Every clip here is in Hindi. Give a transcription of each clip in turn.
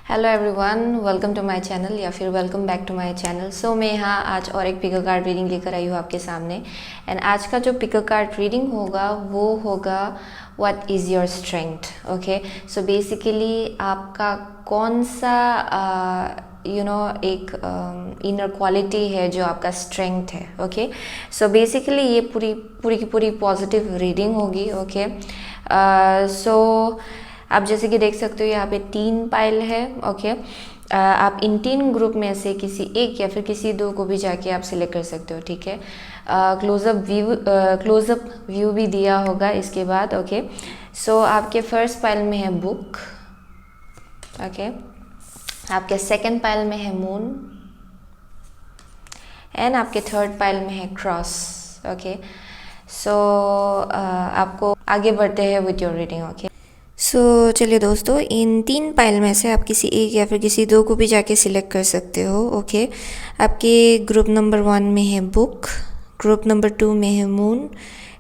Hello everyone, welcome to my channel या फिर welcome back to my channel. So मैं यहाँ आज और एक पिकर कार्ड रीडिंग लेकर आई हूँ आपके सामने। एंड आज का जो पिकर कार्ड रीडिंग होगा वो होगा what is your strength. Okay, so basically आपका कौन सा एक इनर क्वालिटी है जो आपका स्ट्रेंथ है। ओके, सो बेसिकली ये पूरी की पूरी पॉजिटिव रीडिंग होगी। ओके, सो आप जैसे कि देख सकते हो यहाँ पे 3 पाइल है। ओके, आप इन 3 ग्रुप में से किसी एक या फिर किसी 2 को भी जाके आप सिलेक्ट कर सकते हो। ठीक है, क्लोजअप व्यू भी दिया होगा इसके बाद। ओके, सो आपके फर्स्ट पाइल में है बुक। ओके, आपके सेकंड पाइल में है मून एंड आपके थर्ड पाइल में है क्रॉस। ओके, सो आपको आगे बढ़ते हैं विथ योर रीडिंग। ओके, सो चलिए दोस्तों, इन 3 पाइल में से आप किसी एक या फिर किसी 2 को भी जाके सिलेक्ट कर सकते हो। ओके, आपके ग्रुप नंबर 1 में है बुक, ग्रुप नंबर 2 में है मून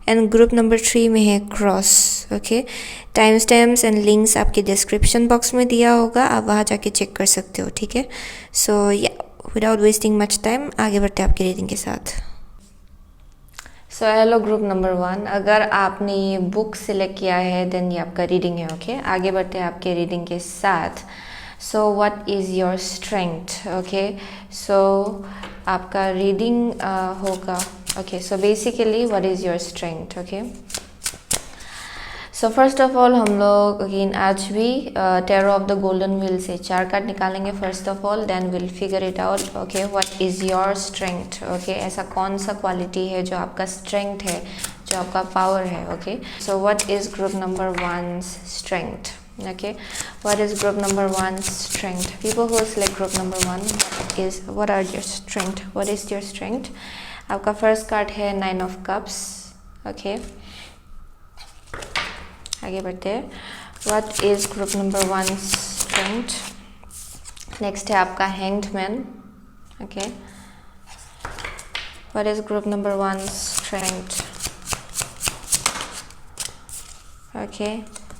एंड ग्रुप नंबर 3 में है cross. Okay, time stamps and links आपके डिस्क्रिप्शन बॉक्स में दिया होगा, आप वहाँ जाके चेक कर सकते हो। ठीक है, सो या विदाउट वेस्टिंग मच टाइम आगे बढ़ते हैं आपकी रीडिंग के साथ। सो हेलो ग्रुप नंबर 1, अगर आपने ये बुक सिलेक्ट किया है देन ये आपका रीडिंग है। ओके, आगे बढ़ते हैं आपके रीडिंग के साथ। So what is your strength. Okay, so आपका रीडिंग होगा। Okay, so basically what is your strength. Okay, so first of all हम लोग अगेन आज भी tarot of the golden wheel से 4 कार्ड निकालेंगे first of all, then will figure it out. Okay, what is your strength. Okay, ऐसा कौन सा क्वालिटी है जो आपका स्ट्रेंथ है, जो आपका पावर है। Okay, so what is group number 1 strength. Okay, what is group number 1 strength? People who select group number 1, what are your strength? What is your strength? आपका फर्स्ट कार्ड है 9 of cups. Okay, आगे बढ़ते हैं। What is group number 1 strength? Next है आपका hanged man. Okay, what is group number 1 strength? Okay,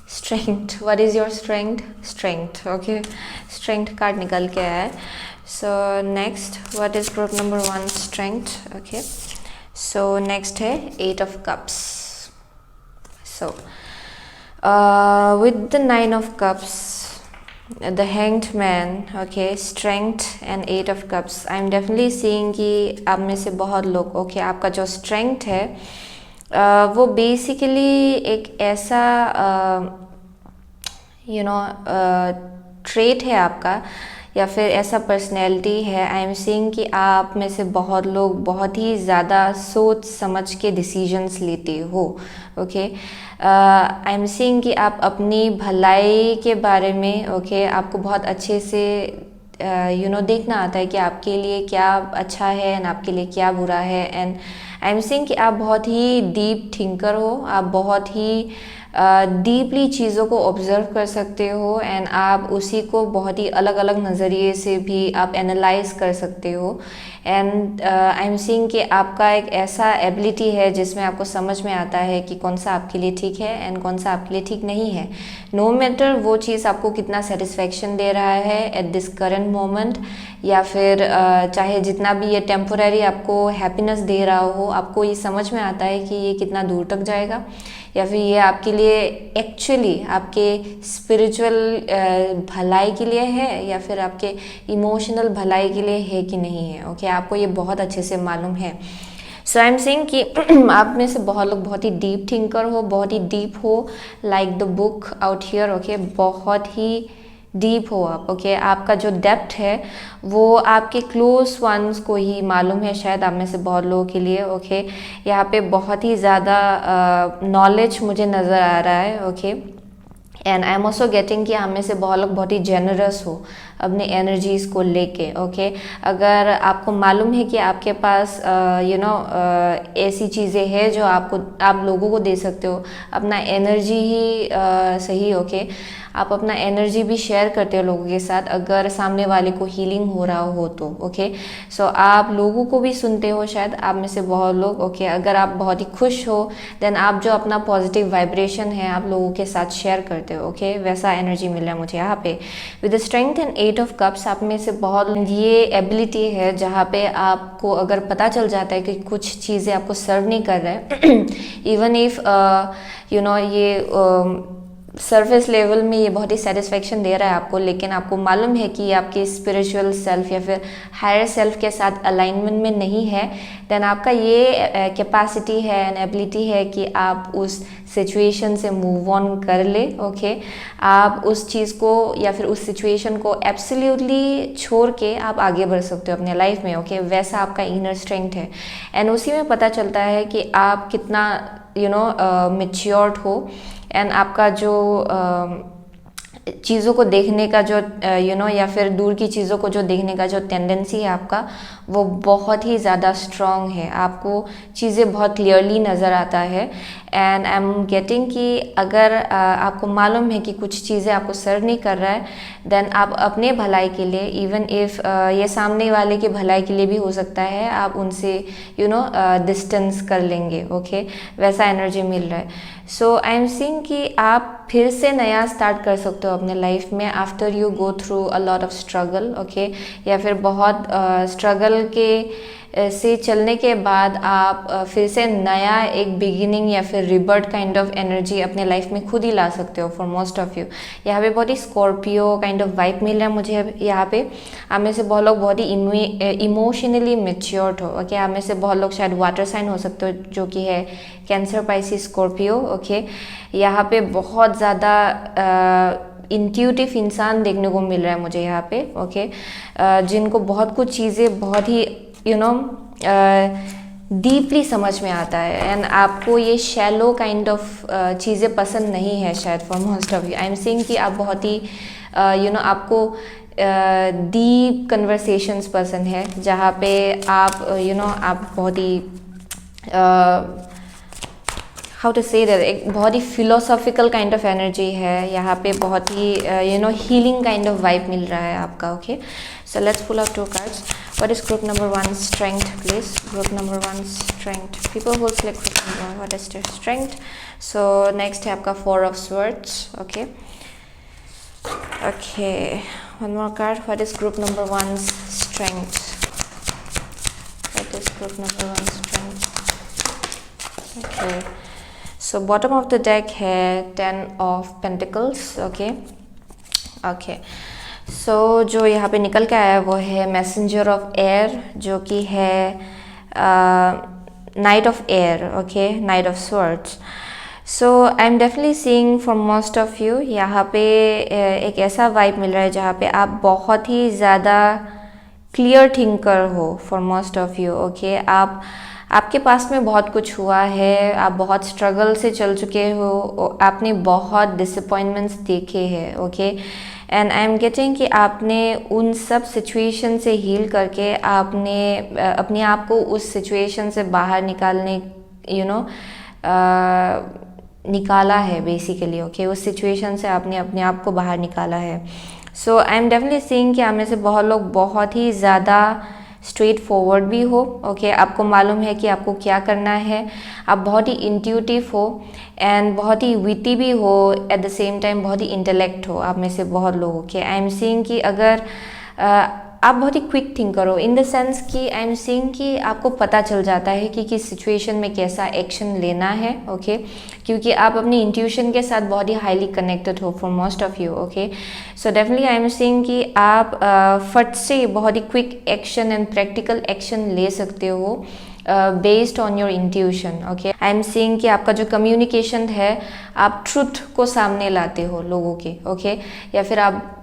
strength. What is your strength? Strength. Okay, strength card निकल के आया है। So next, what is group number 1 strength? Okay, so next है 8 of cups. So with the 9 of cups, the hanged man, okay, strength and 8 of cups, I'm definitely seeing कि आप में से बहुत लोग, okay, आपका जो strength है वो बेसिकली एक ऐसा ट्रेट है आपका या फिर ऐसा पर्सनैलिटी है। आई एम सीइंग कि आप में से बहुत लोग बहुत ही ज़्यादा सोच समझ के डिसीजंस लेते हो। ओके, आई एम सीइंग कि आप अपनी भलाई के बारे में आपको बहुत अच्छे से देखना आता है कि आपके लिए क्या अच्छा है एंड आपके लिए क्या बुरा है। एंड आई एम सीइंग कि आप बहुत ही डीप थिंकर हो, आप बहुत ही डीपली चीज़ों को ऑब्जर्व कर सकते हो एंड आप उसी को बहुत ही अलग अलग नज़रिए से भी आप एनालाइज कर सकते हो। एंड आई एम सीइंग कि आपका एक ऐसा एबिलिटी है जिसमें आपको समझ में आता है कि कौन सा आपके लिए ठीक है एंड कौन सा आपके लिए ठीक नहीं है। नो मैटर वो चीज़ आपको कितना सेटिस्फेक्शन दे रहा है एट दिस करंट मोमेंट, या फिर चाहे जितना भी ये टेम्पोरेरी आपको हैप्पीनेस दे रहा हो, आपको ये समझ में आता है कि ये कितना दूर तक जाएगा या फिर ये आपके लिए एक्चुअली आपके स्पिरिचुअल भलाई के लिए है या फिर आपके इमोशनल भलाई के लिए है कि नहीं है। ओके, आपको ये बहुत अच्छे से मालूम है। सो आई एम सेइंग कि आप में से बहुत लोग बहुत ही डीप थिंकर हो, बहुत ही डीप हो, like the book out here. Okay, बहुत ही डीप हो आप। ओके, आपका जो डेप्थ है वो आपके क्लोज वंस को ही मालूम है, शायद आप में से बहुत लोगों के लिए। ओके, यहाँ पे बहुत ही ज़्यादा नॉलेज मुझे नज़र आ रहा है। Okay, and I am also getting कि हम में से बहुत लोग बहुत ही जेनरस हो। अपने एनर्जीज़ को लेके। ओके, अगर आपको मालूम है कि आपके पास ऐसी चीज़ें हैं जो आप लोगों को दे सकते हो, अपना एनर्जी ही सही। ओके, आप अपना एनर्जी भी शेयर करते हो लोगों के साथ, अगर सामने वाले को हीलिंग हो रहा हो तो। ओके, सो आप लोगों को भी सुनते हो, शायद आप में से बहुत लोग। ओके, अगर आप बहुत ही खुश हो देन आप जो अपना पॉजिटिव वाइब्रेशन है आप लोगों के साथ शेयर करते हो। ओके, वैसा एनर्जी मिल रहा है मुझे यहाँ पे with strength and 8 of cups. आप में से बहुत ये एबिलिटी है जहाँ पे आपको अगर पता चल जाता है कि कुछ चीज़ें आपको सर्व नहीं कर रहे हैं, इवन इफ ये सरफेस लेवल में ये बहुत ही सेटिस्फेक्शन दे रहा है आपको, लेकिन आपको मालूम है कि ये आपके स्पिरिचुअल सेल्फ या फिर हायर सेल्फ के साथ अलाइनमेंट में नहीं है, देन आपका ये कैपेसिटी है एंड एबिलिटी है कि आप उस सिचुएशन से मूव ऑन कर ले। ओके, आप उस चीज़ को या फिर उस सिचुएशन को एब्सोल्युटली छोड़ के आप आगे बढ़ सकते हो अपने लाइफ में। ओके, वैसा आपका इनर स्ट्रेंथ है एंड उसी में पता चलता है कि आप कितना मैच्योर्ड हो एंड आपका जो चीज़ों को देखने का जो या फिर दूर की चीज़ों को जो देखने का जो टेंडेंसी है आपका, वो बहुत ही ज़्यादा स्ट्रॉन्ग है। आपको चीज़ें बहुत क्लियरली नज़र आता है एंड आई एम गेटिंग कि अगर आपको मालूम है कि कुछ चीज़ें आपको सर्व नहीं कर रहा है, देन आप अपने भलाई के लिए, इवन इफ़ ये सामने वाले के भलाई के लिए भी हो सकता है, आप उनसे डिस्टेंस कर लेंगे। ओके, वैसा एनर्जी मिल रहा है। सो आई एम सीइंग कि आप फिर से नया स्टार्ट कर सकते हो अपने लाइफ में after you go through a lot of struggle. Okay, या फिर बहुत स्ट्रगल के से चलने के बाद आप फिर से नया एक बिगिनिंग या फिर रिबर्थ काइंड ऑफ एनर्जी अपने लाइफ में खुद ही ला सकते हो फॉर मोस्ट ऑफ यू। यहाँ पे बहुत ही स्कॉर्पियो काइंड ऑफ वाइब मिल रहा है मुझे यहाँ पे। आप में से बहुत लोग बहुत ही इमोशनली मेच्योर्ड हो। ओके, आप में से बहुत लोग शायद वाटर साइन हो सकते हो जो कि है कैंसर, पाइसिस, स्कॉर्पियो। ओके, यहाँ पे बहुत ज़्यादा इंट्यूटिव इंसान देखने को मिल रहा है मुझे यहाँ पे। ओके, जिनको बहुत कुछ चीज़ें बहुत ही डीपली समझ में आता है एंड आपको ये शैलो काइंड ऑफ चीज़ें पसंद नहीं है शायद for most of you. I am seeing कि आप बहुत ही आपको डीप कन्वर्सेशंस पसंद है, जहाँ पे आप आप बहुत ही हाउ टू से दैट, एक बहुत ही फिलोसॉफिकल काइंड ऑफ एनर्जी है यहाँ पे, बहुत ही हीलिंग काइंड ऑफ वाइब मिल रहा है आपका। Okay, so let's pull out 2 cards. What is group number 1 strength, please? Group number 1 strength. People who select group number 1, what is their strength? So next है आपका 4 of swords. Okay. Okay. One more card. What is group number 1's strength? What is group number 1's strength? Okay. So bottom of the deck है 10 of pentacles. Okay. Okay. सो जो यहाँ पे निकल के आया वो है मैसेंजर ऑफ एयर, जो कि है night of air. Okay, night of swords. So I am definitely seeing for most of you यहाँ पे एक ऐसा वाइब मिल रहा है जहाँ पे आप बहुत ही ज़्यादा क्लियर थिंकर हो for most of you. Okay, आपके पास में बहुत कुछ हुआ है, आप बहुत स्ट्रगल से चल चुके हो, आपने बहुत डिसअपॉइंटमेंट्स देखे हैं। Okay, and I am getting कि आपने उन सब सिचुएशन से हील करके आपने अपने आप को उस सिचुएशन से बाहर निकालने निकाला है बेसिकली। ओके, उस सिचुएशन से आपने अपने आप को बाहर निकाला है। So I am definitely seeing कि आप में से बहुत लोग बहुत ही ज़्यादा स्ट्रेट फॉरवर्ड भी हो। ओके, आपको मालूम है कि आपको क्या करना है, आप बहुत ही इंट्यूटिव हो एंड बहुत ही विटी भी हो, एट द सेम टाइम बहुत ही इंटेलेक्ट हो आप में से बहुत लोगों के। आई एम सीइंग कि अगर आप बहुत ही क्विक थिंकर हो, इन द सेंस कि आई एम सीइंग कि आपको पता चल जाता है कि किस सिचुएशन में कैसा एक्शन लेना है। ओके, क्योंकि आप अपनी इंट्यूशन के साथ बहुत ही हाईली कनेक्टेड हो for most of you. Okay, so definitely I am seeing कि आप फट से बहुत ही quick action and practical action ले सकते हो based on your intuition. Okay, I am seeing कि आपका जो कम्युनिकेशन है, आप ट्रुथ को सामने लाते हो लोगों के। ओके, या फिर आप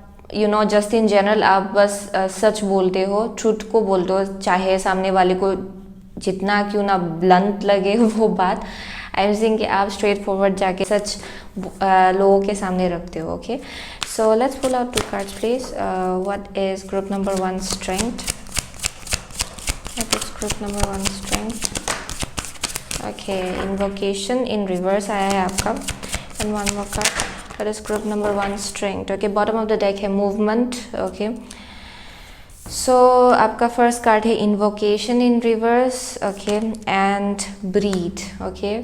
जस्ट इन जनरल आप बस सच बोलते हो, ट्रुथ को बोलते हो, चाहे सामने वाले को जितना क्यों ना ब्लंट लगे वो बात। आई एम सीइंग कि आप स्ट्रेट फॉरवर्ड जाके सच लोगों के सामने रखते हो। Okay, So let's pull out 2 cards, please. What is group number 1 strength? What is group number 1 strength? Okay, invocation in reverse आया है आपका. And one more card. What is group number 1 strength? Okay, bottom of the deck है movement. Okay. So आपका first card है invocation in reverse. Okay, and breathe. Okay.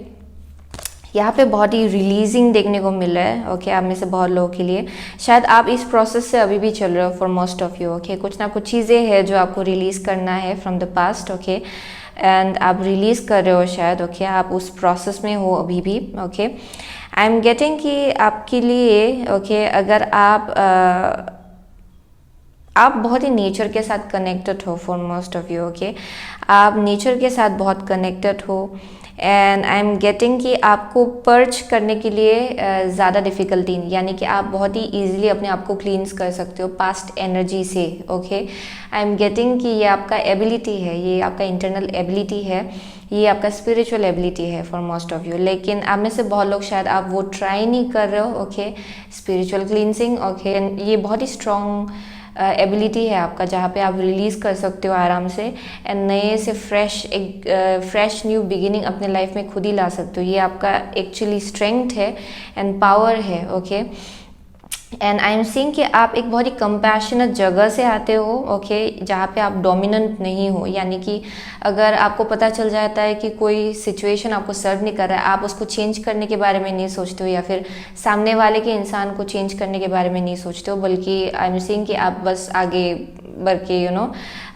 यहाँ पे बहुत ही रिलीजिंग देखने को मिल रहा है. ओके, आप में से बहुत लोगों के लिए शायद आप इस प्रोसेस से अभी भी चल रहे हो for most of you. Okay, कुछ ना कुछ चीज़ें हैं जो आपको रिलीज़ करना है from the past. Okay, and आप रिलीज़ कर रहे हो शायद. ओके, आप उस प्रोसेस में हो अभी भी. ओके, आई एम गेटिंग कि आपके लिए ओके अगर आप बहुत ही नेचर के साथ कनेक्टेड हो for most of you. Okay, आप नेचर के साथ बहुत कनेक्टेड हो एंड आई एम गेटिंग कि आपको पर्च करने के लिए ज़्यादा डिफ़िकल्टी, यानी कि आप बहुत ही ईजिली अपने आप को क्लींस कर सकते हो पास्ट एनर्जी से. ओके, आई एम गेटिंग कि ये आपका एबिलिटी है, ये आपका इंटरनल एबिलिटी है, ये आपका स्पिरिचुअल एबिलिटी है फॉर मोस्ट ऑफ यू. लेकिन आप में से बहुत लोग शायद आप वो ट्राई नहीं कर रहे हो. Okay, spiritual cleansing. ओके, ये बहुत ही स्ट्रॉन्ग एबिलिटी है आपका जहाँ पे आप रिलीज़ कर सकते हो आराम से एंड नए से फ्रेश न्यू बिगिनिंग अपने लाइफ में खुद ही ला सकते हो. ये आपका एक्चुअली स्ट्रेंथ है एंड पावर है. Okay, and I am seeing कि आप एक बहुत ही कंपैशनेट जगह से आते हो. ओके, जहाँ पे आप डोमिनेंट नहीं हो, यानी कि अगर आपको पता चल जाता है कि कोई सिचुएशन आपको सर्व नहीं कर रहा है, आप उसको चेंज करने के बारे में नहीं सोचते हो या फिर सामने वाले के इंसान को चेंज करने के बारे में नहीं सोचते हो, बल्कि आई एम सीइंग कि आप बस आगे बढ़ के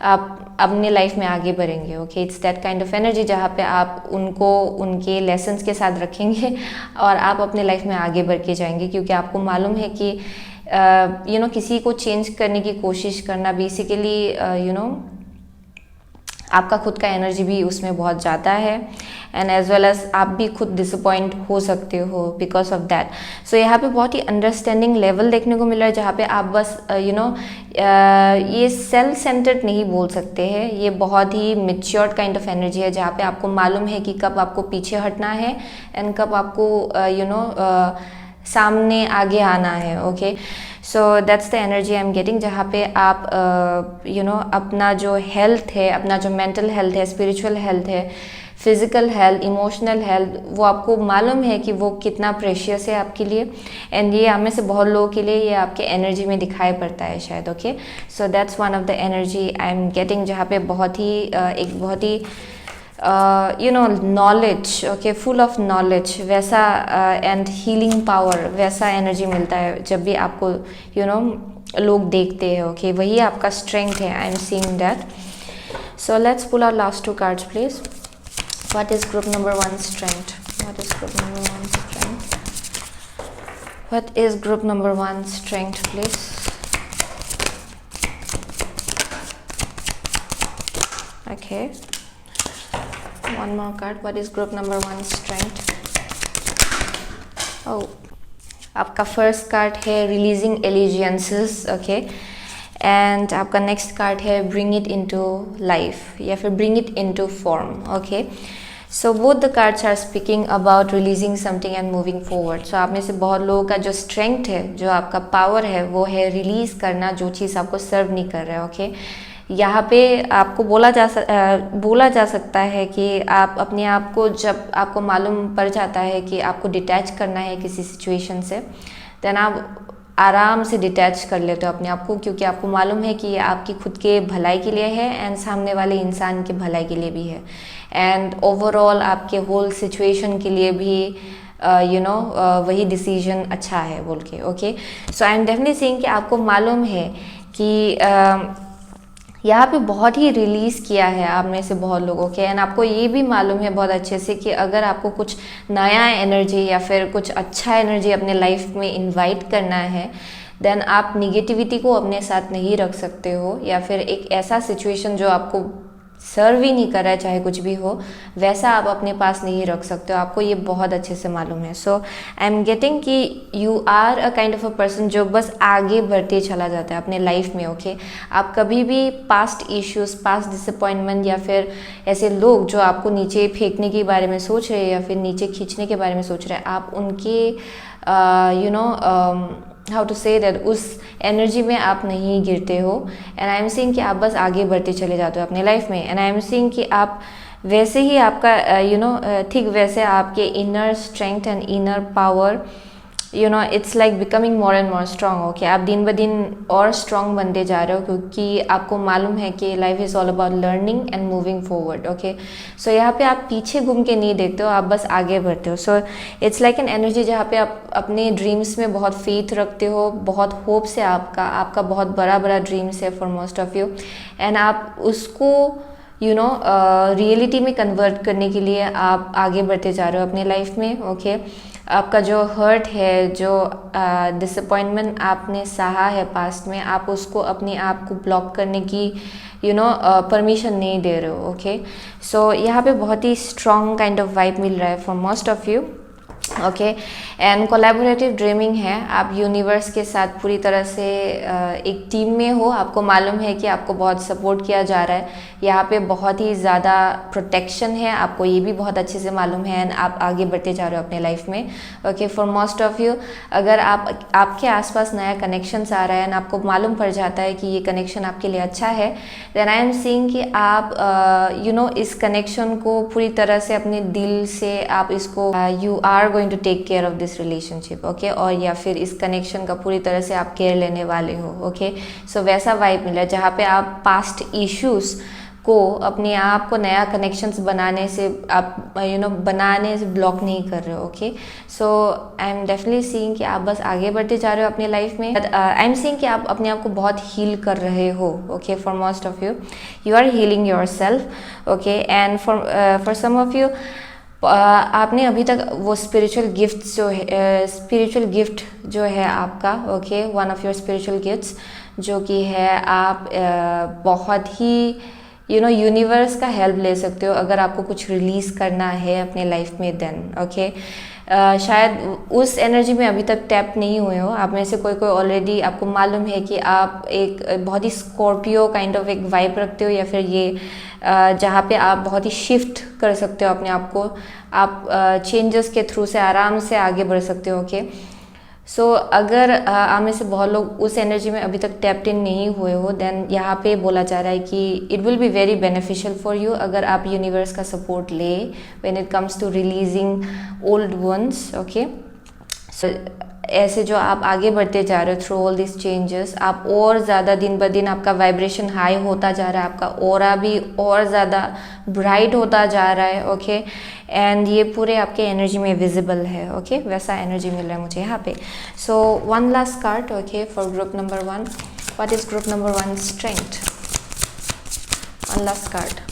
आप अपने लाइफ में आगे बढ़ेंगे. Okay, it's that kind of energy जहाँ पे आप उनको उनके लेसन्स के साथ रखेंगे और आप अपने लाइफ में आगे बढ़ के जाएंगे, क्योंकि आपको मालूम है कि किसी को चेंज करने की कोशिश करना बेसिकली आपका खुद का एनर्जी भी उसमें बहुत ज़्यादा है एंड एज वेल एज आप भी खुद डिसअपॉइंट हो सकते हो बिकॉज ऑफ दैट. सो यहाँ पे बहुत ही अंडरस्टैंडिंग लेवल देखने को मिल रहा है जहाँ पे आप बस ये सेल्फ सेंटर्ड नहीं बोल सकते हैं, ये बहुत ही मेच्योर्ड काइंड ऑफ एनर्जी है जहाँ पे आपको मालूम है कि कब आपको पीछे हटना है एंड कब आपको सामने आगे आना है. Okay, so that's the energy I am getting जहाँ पे आप अपना जो हेल्थ है, अपना जो मेंटल हेल्थ है, स्पिरिचुअल हेल्थ है, फिजिकल हेल्थ, इमोशनल हेल्थ, वो आपको मालूम है कि वो कितना प्रेशियस है आपके लिए एंड ये आप में से बहुत लोगों के लिए ये आपके एनर्जी में दिखाई पड़ता है शायद. Okay, so that's one of the energy I am getting जहाँ पे बहुत ही knowledge. Okay, full of knowledge वैसा एंड हीलिंग पावर वैसा एनर्जी मिलता है जब भी आपको लोग देखते हैं. ओके, वही आपका स्ट्रेंथ है. I am seeing that. So let's pull out last 2 cards please. What is group number 1 strength? What is group number 1 strength? What is group number 1 strength please? Okay, one more card. What is group number 1 strength? Oh, आपका फर्स्ट कार्ड है रिलीजिंग एलिजियंसेस. ओके, एंड आपका नेक्स्ट कार्ड है ब्रिंग इट इनटू लाइफ या फिर bring it into form. Okay, so both the cards are speaking about releasing something and moving forward. So आप में से बहुत लोगों का जो स्ट्रेंथ है, जो आपका पावर है, वो है रिलीज करना जो चीज़ आपको सर्व नहीं कर रहा है. ओके, यहाँ पे आपको बोला जा सकता है कि आप अपने आप को जब आपको मालूम पड़ जाता है कि आपको डिटैच करना है किसी सिचुएशन से, देन आप आराम से डिटैच कर लेते हो अपने आप को, क्योंकि आपको मालूम है कि ये आपकी खुद के भलाई के लिए है एंड सामने वाले इंसान के भलाई के लिए भी है एंड ओवरऑल आपके होल सिचुएशन के लिए भी वही डिसीजन अच्छा है बोल के. Okay, so I am definitely saying कि आपको मालूम है कि यहाँ पे बहुत ही रिलीज़ किया है आप में से बहुत लोगों के एंड आपको ये भी मालूम है बहुत अच्छे से कि अगर आपको कुछ नया एनर्जी या फिर कुछ अच्छा एनर्जी अपने लाइफ में इनवाइट करना है, देन आप निगेटिविटी को अपने साथ नहीं रख सकते हो या फिर एक ऐसा सिचुएशन जो आपको सर्व ही नहीं कर रहा है, चाहे कुछ भी हो, वैसा आप अपने पास नहीं रख सकते हो. आपको ये बहुत अच्छे से मालूम है. सो आई एम गेटिंग कि you are a kind of a person जो बस आगे बढ़ते चला जाता है अपने लाइफ में. ओके, आप कभी भी पास्ट इश्यूज, पास्ट डिसअपॉइंटमेंट या फिर ऐसे लोग जो आपको नीचे फेंकने के बारे में सोच रहे हैं या फिर नीचे खींचने के बारे में सोच रहे हैं, आप उनके हाउ टू से दैट, उस एनर्जी में आप नहीं गिरते हो। एंड आई एम सीइंग कि आप बस आगे बढ़ते चले जाते हो अपने लाइफ में। एंड आई एम सीइंग कि आप वैसे ही आपका ठीक वैसे आपके inner strength and inner power it's like becoming more and more strong. Okay, आप दिन ब दिन और स्ट्रॉन्ग बनते जा रहे हो, क्योंकि आपको मालूम है कि life is all about learning and moving forward. Okay, so यहाँ पे आप पीछे घूम के नहीं देखते हो, आप बस आगे बढ़ते हो। So it's like an energy जहाँ पे आप अपने ड्रीम्स में बहुत फेथ रखते हो, बहुत होप्स है आपका बहुत बड़ा बड़ा ड्रीम्स है for most of you. And आप उसको रियलिटी में कन्वर्ट करने के लिए आप आगे बढ़ते जा रहे हो अपने लाइफ में। ओके, आपका जो हर्ट है, जो डिसअपॉइंटमेंट आपने सहा है पास्ट में, आप उसको अपने आप को ब्लॉक करने की परमिशन नहीं दे रहे हो। ओके, सो यहाँ पे बहुत ही स्ट्रॉन्ग काइंड ऑफ वाइब मिल रहा है for most of you. Okay, and collaborative dreaming है, आप यूनिवर्स के साथ पूरी तरह से एक टीम में हो। आपको मालूम है कि आपको बहुत सपोर्ट किया जा रहा है, यहाँ पे बहुत ही ज़्यादा प्रोटेक्शन है, आपको ये भी बहुत अच्छे से मालूम है। एंड आप आगे बढ़ते जा रहे हो अपने लाइफ में। Okay, for most of you, अगर आपके आसपास नया कनेक्शंस आ रहा है एंड आपको मालूम पड़ जाता है कि ये कनेक्शन आपके लिए अच्छा है, देन आई एम सीइंग कि आप इस कनेक्शन को पूरी तरह से अपने दिल से आप इसको you are going to take care of this relationship. Okay, और या फिर इस कनेक्शन का पूरी तरह से आप केयर लेने वाले हो। ओके, सो वैसा वाइब मिला जहाँ पे आप पास्ट इश्यूज को अपने आप को नया कनेक्शंस बनाने से आप बनाने से ब्लॉक नहीं कर रहे हो। Okay, so I am definitely seeing कि आप बस आगे बढ़ते जा रहे हो अपने लाइफ में। आई एम सीइंग कि आप अपने आप को बहुत हील कर रहे हो। Okay, for most of you are healing yourself. Okay, and for some of you, आपने अभी तक वो स्पिरिचुअल गिफ्ट जो है आपका, okay, one of your spiritual gifts जो कि है, आप बहुत ही यूनिवर्स का हेल्प ले सकते हो अगर आपको कुछ रिलीज़ करना है अपने लाइफ में। देन ओके, शायद उस एनर्जी में अभी तक टैप नहीं हुए हो। आप में से कोई ऑलरेडी आपको मालूम है कि आप एक बहुत ही स्कॉर्पियो काइंड ऑफ एक वाइब रखते हो, या फिर ये जहाँ पे आप बहुत ही शिफ्ट कर सकते हो अपने आप को, आप चेंजेस के थ्रू से आराम से आगे बढ़ सकते हो। ओके, सो अगर आप में से बहुत लोग उस एनर्जी में अभी तक टैप्ड इन नहीं हुए हो, देन यहाँ पे बोला जा रहा है कि it will be very beneficial for you अगर आप यूनिवर्स का सपोर्ट ले when it comes to releasing old ones. Okay, so ऐसे जो आप आगे बढ़ते जा रहे हो थ्रू ऑल दिस चेंजेस, आप और ज़्यादा दिन ब दिन आपका वाइब्रेशन हाई होता जा रहा है, आपका ऑरा भी और ज़्यादा ब्राइट होता जा रहा है। ओके, एंड ये पूरे आपके एनर्जी में विजिबल है। ओके, वैसा एनर्जी मिल रहा है मुझे यहाँ पे। So one last card, okay, for group number 1, what is group number 1 strength? One last card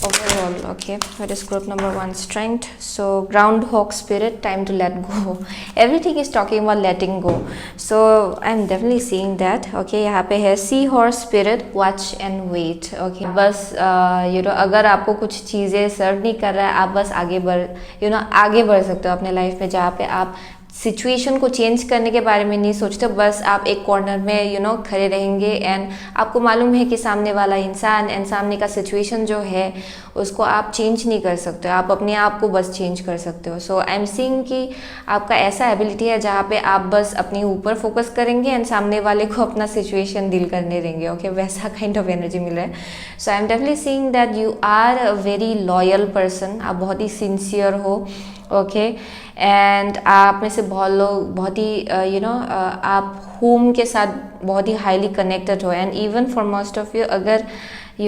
overall. Okay, what is group number 1 strength? So groundhog spirit, time to let go. Everything is talking about letting go, so I'm definitely seeing that. Okay, यहाँ पे है seahorse spirit, watch and wait. Okay, बस अगर आपको कुछ चीज़ें सर्व नहीं कर रहा है, आप बस आगे बढ़ सकते हो अपने लाइफ में, जहाँ पे आप सिचुएशन को चेंज करने के बारे में नहीं सोचते, बस आप एक कॉर्नर में खड़े रहेंगे। एंड आपको मालूम है कि सामने वाला इंसान एंड सामने का सिचुएशन जो है उसको आप चेंज नहीं कर सकते हो, आप अपने आप को बस चेंज कर सकते हो। सो आई एम सीइंग कि आपका ऐसा एबिलिटी है जहाँ पे आप बस अपने ऊपर फोकस करेंगे एंड सामने वाले को अपना सिचुएशन डील करने देंगे। ओके, वैसा काइंड ऑफ एनर्जी मिल रहा है। So I am definitely seeing that you are a very loyal person, आप बहुत ही सिंसियर हो। ओके, एंड आप में से बहुत लोग बहुत ही आप होम के साथ बहुत ही हाईली कनेक्टेड हो। And even for most of you, अगर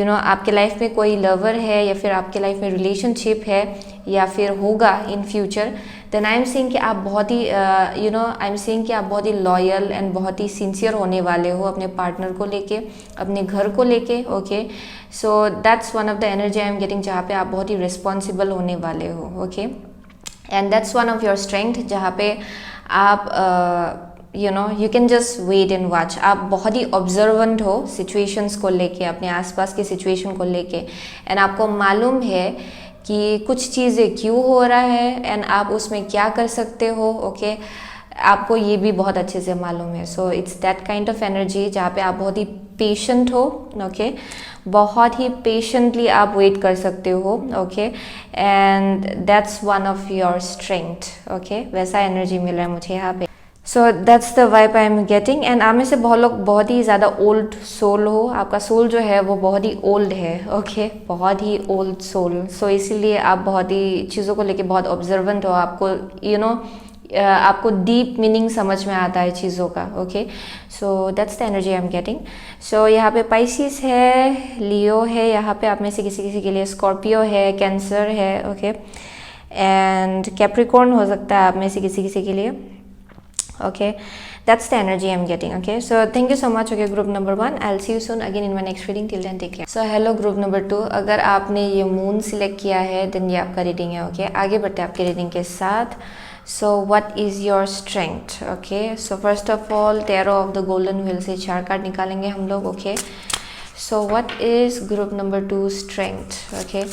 आपके लाइफ में कोई लवर है या फिर आपके लाइफ में रिलेशनशिप है या फिर होगा in future, then I am seeing कि आप बहुत ही आई एम सीइंग कि आप बहुत ही लॉयल एंड बहुत ही सिंसियर होने वाले हो अपने पार्टनर को लेके, अपने घर को लेके। Okay, so that's one of the energy I am getting, जहाँ पे आप बहुत ही रिस्पॉन्सिबल होने वाले हो। Okay, and that's one of your strength, जहाँ पे आप you can just wait and watch, आप बहुत ही ऑब्जर्वेंट हो सिचुएशंस को लेके, अपने आसपास के सिचुएशन को लेके। एंड आपको मालूम है कि कुछ चीज़ें क्यों हो रहा है एंड आप उसमें क्या कर सकते हो। ओके, आपको ये भी बहुत अच्छे से मालूम है। So it's that kind of energy जहाँ पे आप बहुत ही पेशेंट हो। ओके, बहुत ही पेशेंटली आप वेट कर सकते हो। Okay, and that's one of your strength. Okay, वैसा एनर्जी मिल रहा है मुझे यहाँ पे। सो that's the vibe I am getting. And आप में से बहुत लोग बहुत ही ज़्यादा ओल्ड सोल हो, आपका सोल जो है वो बहुत ही ओल्ड है, ओके बहुत ही ओल्ड सोल। सो इसीलिए आप बहुत ही चीज़ों को लेके बहुत ऑब्जर्वेंट हो, आपको आपको डीप मीनिंग समझ में आता है चीज़ों का, okay. So that's the energy I am getting. So यहाँ पे पाइसिस है, लियो है, यहाँ पे आप में से किसी किसी के लिए स्कॉर्पियो है, कैंसर है, ओके, एंड कैप्रिकॉर्न हो सकता है आप में से किसी किसी के लिए, okay. That's the energy I'm getting, okay. So thank you so much, okay, group number 1. I'll see you soon again in my next reading. Till then, take care. So hello group number 2. अगर आपने ये मून सिलेक्ट किया है then ये आपका रीडिंग है, okay. आगे बढ़ते हैं आपके रीडिंग के साथ. So what is your strength, okay. So first of all, Tarot of the Golden Wheel से 4 कार्ड निकालेंगे हम लोग, okay. So what is group number 2 strength, okay.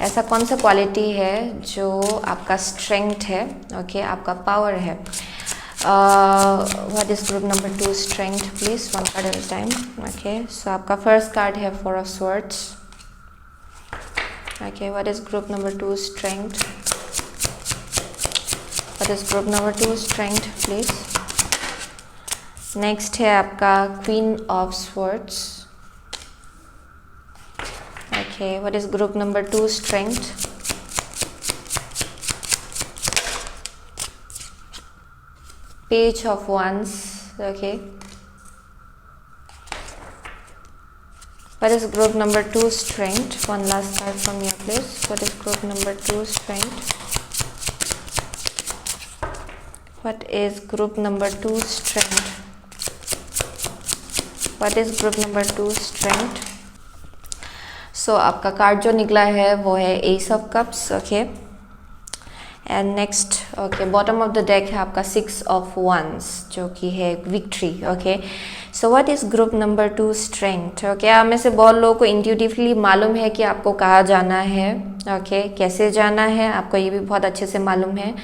ऐसा कौन सा क्वालिटी है जो आपका स्ट्रेंथ है, okay, आपका पावर है. What is group number 2 strength, please, one card at a time, okay. So आपका first card है 4 of Swords, okay. What is group number 2 strength? What is group number 2 strength, please? Next है आपका Queen of Swords, okay. What is group number 2 strength? Page of Wands, okay. What is group number 2 strength? One last card from your place. What is group number 2 strength? What is group number 2 strength? What is group number 2 strength? So आपका कार्ड जो निकला है वो है Ace of Cups, okay. And next, okay, bottom of the deck है आपका 6 of Wands जो कि है victory, okay. So what is group number 2 strength, okay. आप में से बहुत लोगों को इंट्यूटिवली मालूम है कि आपको कहाँ जाना है, ओके, कैसे जाना है, आपको ये भी बहुत अच्छे से मालूम है.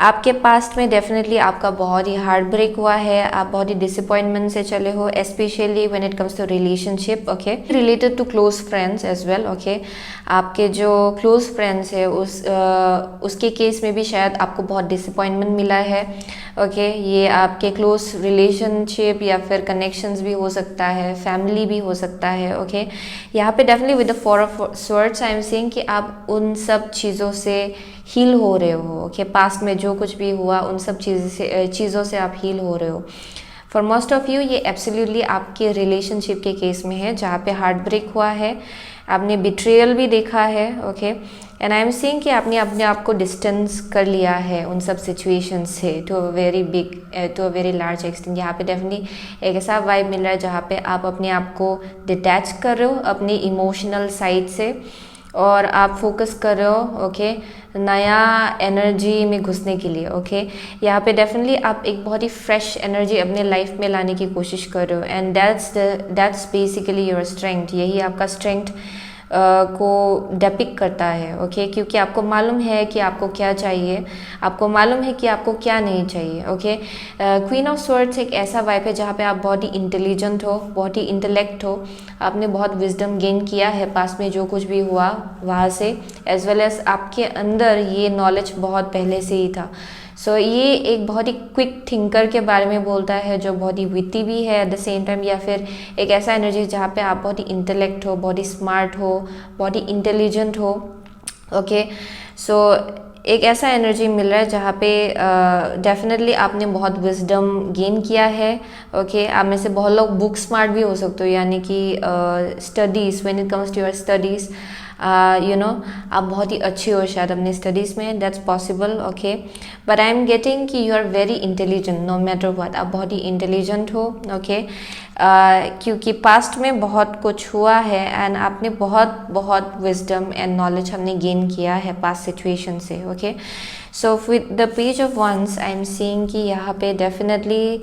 आपके पास्ट में डेफिनेटली आपका बहुत ही हार्ट ब्रेक हुआ है, आप बहुत ही डिसअपॉइंटमेंट से चले हो, specially when it comes to relationship, okay, related to close friends as well, okay. आपके जो क्लोज फ्रेंड्स है उसके केस में भी शायद आपको बहुत डिसअपॉइंटमेंट मिला है, ओके. ये आपके क्लोज रिलेशनशिप या फिर कनेक्शंस भी हो सकता है, फैमिली भी हो सकता है, ओके. यहाँ पे definitely with the 4 of Swords I am saying कि आप उन सब चीज़ों से हील हो रहे हो, ओके. पास्ट में जो कुछ भी हुआ उन सब चीज़ों से आप हील हो रहे हो. फॉर मोस्ट ऑफ यू ये एब्सोल्युटली आपके रिलेशनशिप के केस में है जहाँ पे हार्ट ब्रेक हुआ है, आपने बिट्रेयल भी देखा है, okay. And I am seeing कि आपने अपने आप को डिस्टेंस कर लिया है उन सब सिचुएशन से to a very big, to a very large extent. यहाँ पे डेफिनेटली एक ऐसा वाइब मिल रहा है जहाँ पे आप अपने आप को डिटैच कर रहे हो अपनी इमोशनल साइड से और आप फोकस कर रहे हो, ओके, नया एनर्जी में घुसने के लिए, ओके. यहाँ पे डेफिनेटली आप एक बहुत ही फ्रेश एनर्जी अपने लाइफ में लाने की कोशिश कर रहे हो and that's basically your strength. यही आपका स्ट्रेंथ को डेपिक्ट करता है, ओके. क्योंकि आपको मालूम है कि आपको क्या चाहिए, आपको मालूम है कि आपको क्या नहीं चाहिए, ओके. क्वीन ऑफ स्वॉर्ड्स एक ऐसा वाइब है जहाँ पे आप बहुत ही इंटेलिजेंट हो, बहुत ही इंटेलेक्ट हो, आपने बहुत विजडम गेन किया है पास्ट में जो कुछ भी हुआ वहाँ से, एज वेल एज आपके अंदर ये नॉलेज बहुत पहले से ही था. सो ये एक बहुत ही क्विक थिंकर के बारे में बोलता है जो बहुत ही विटी भी है एट द सेम टाइम, या फिर एक ऐसा एनर्जी जहाँ पे आप बहुत ही इंटेलेक्ट हो, बहुत ही स्मार्ट हो, बहुत ही इंटेलिजेंट हो, ओके. सो एक ऐसा एनर्जी मिल रहा है जहाँ पे डेफिनेटली आपने बहुत विजडम गेन किया है, ओके. आप में से बहुत लोग बुक स्मार्ट भी हो सकते हो, यानी कि studies, when it comes to your studies, you know, आप बहुत ही अच्छे हो शायद अपने स्टडीज़ में, that's possible, okay. But I am getting कि you are very intelligent no matter what, आप बहुत ही इंटेलिजेंट हो, ओके. क्योंकि पास्ट में बहुत कुछ हुआ है एंड आपने बहुत विजडम एंड नॉलेज हमने गेन किया है पास्ट सिचुएशन से, okay. So with the page of once I am seeing कि यहाँ पे डेफिनेटली